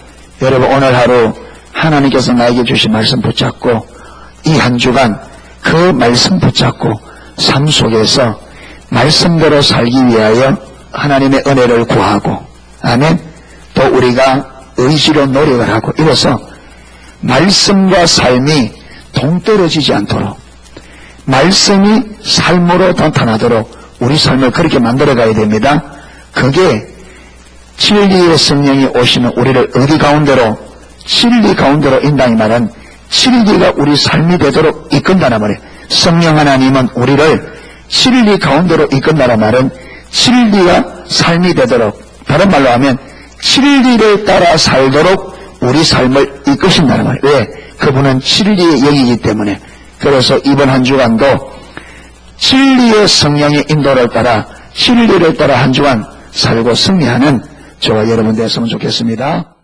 여러분 오늘 하루 하나님께서 나에게 주신 말씀 붙잡고 이 한 주간 그 말씀 붙잡고 삶 속에서 말씀대로 살기 위하여 하나님의 은혜를 구하고 아멘. 또 우리가 의지로 노력을 하고 이래서 말씀과 삶이 동떨어지지 않도록 말씀이 삶으로 나타나도록 우리 삶을 그렇게 만들어가야 됩니다. 그게 진리의 성령이 오시면 우리를 어디 가운데로 진리 가운데로 인다이 말은 진리가 우리 삶이 되도록 이끈다는 말이에요. 성령 하나님은 우리를 진리 가운데로 이끈다는 말은 진리가 삶이 되도록 다른 말로 하면 진리를 따라 살도록 우리 삶을 이끄신다는 말이에요. 왜? 그분은 진리의 영이기 때문에. 그래서 이번 한 주간도 진리의 성령의 인도를 따라 진리를 따라 한 주간 살고 승리하는 저와 여러분 되었으면 좋겠습니다.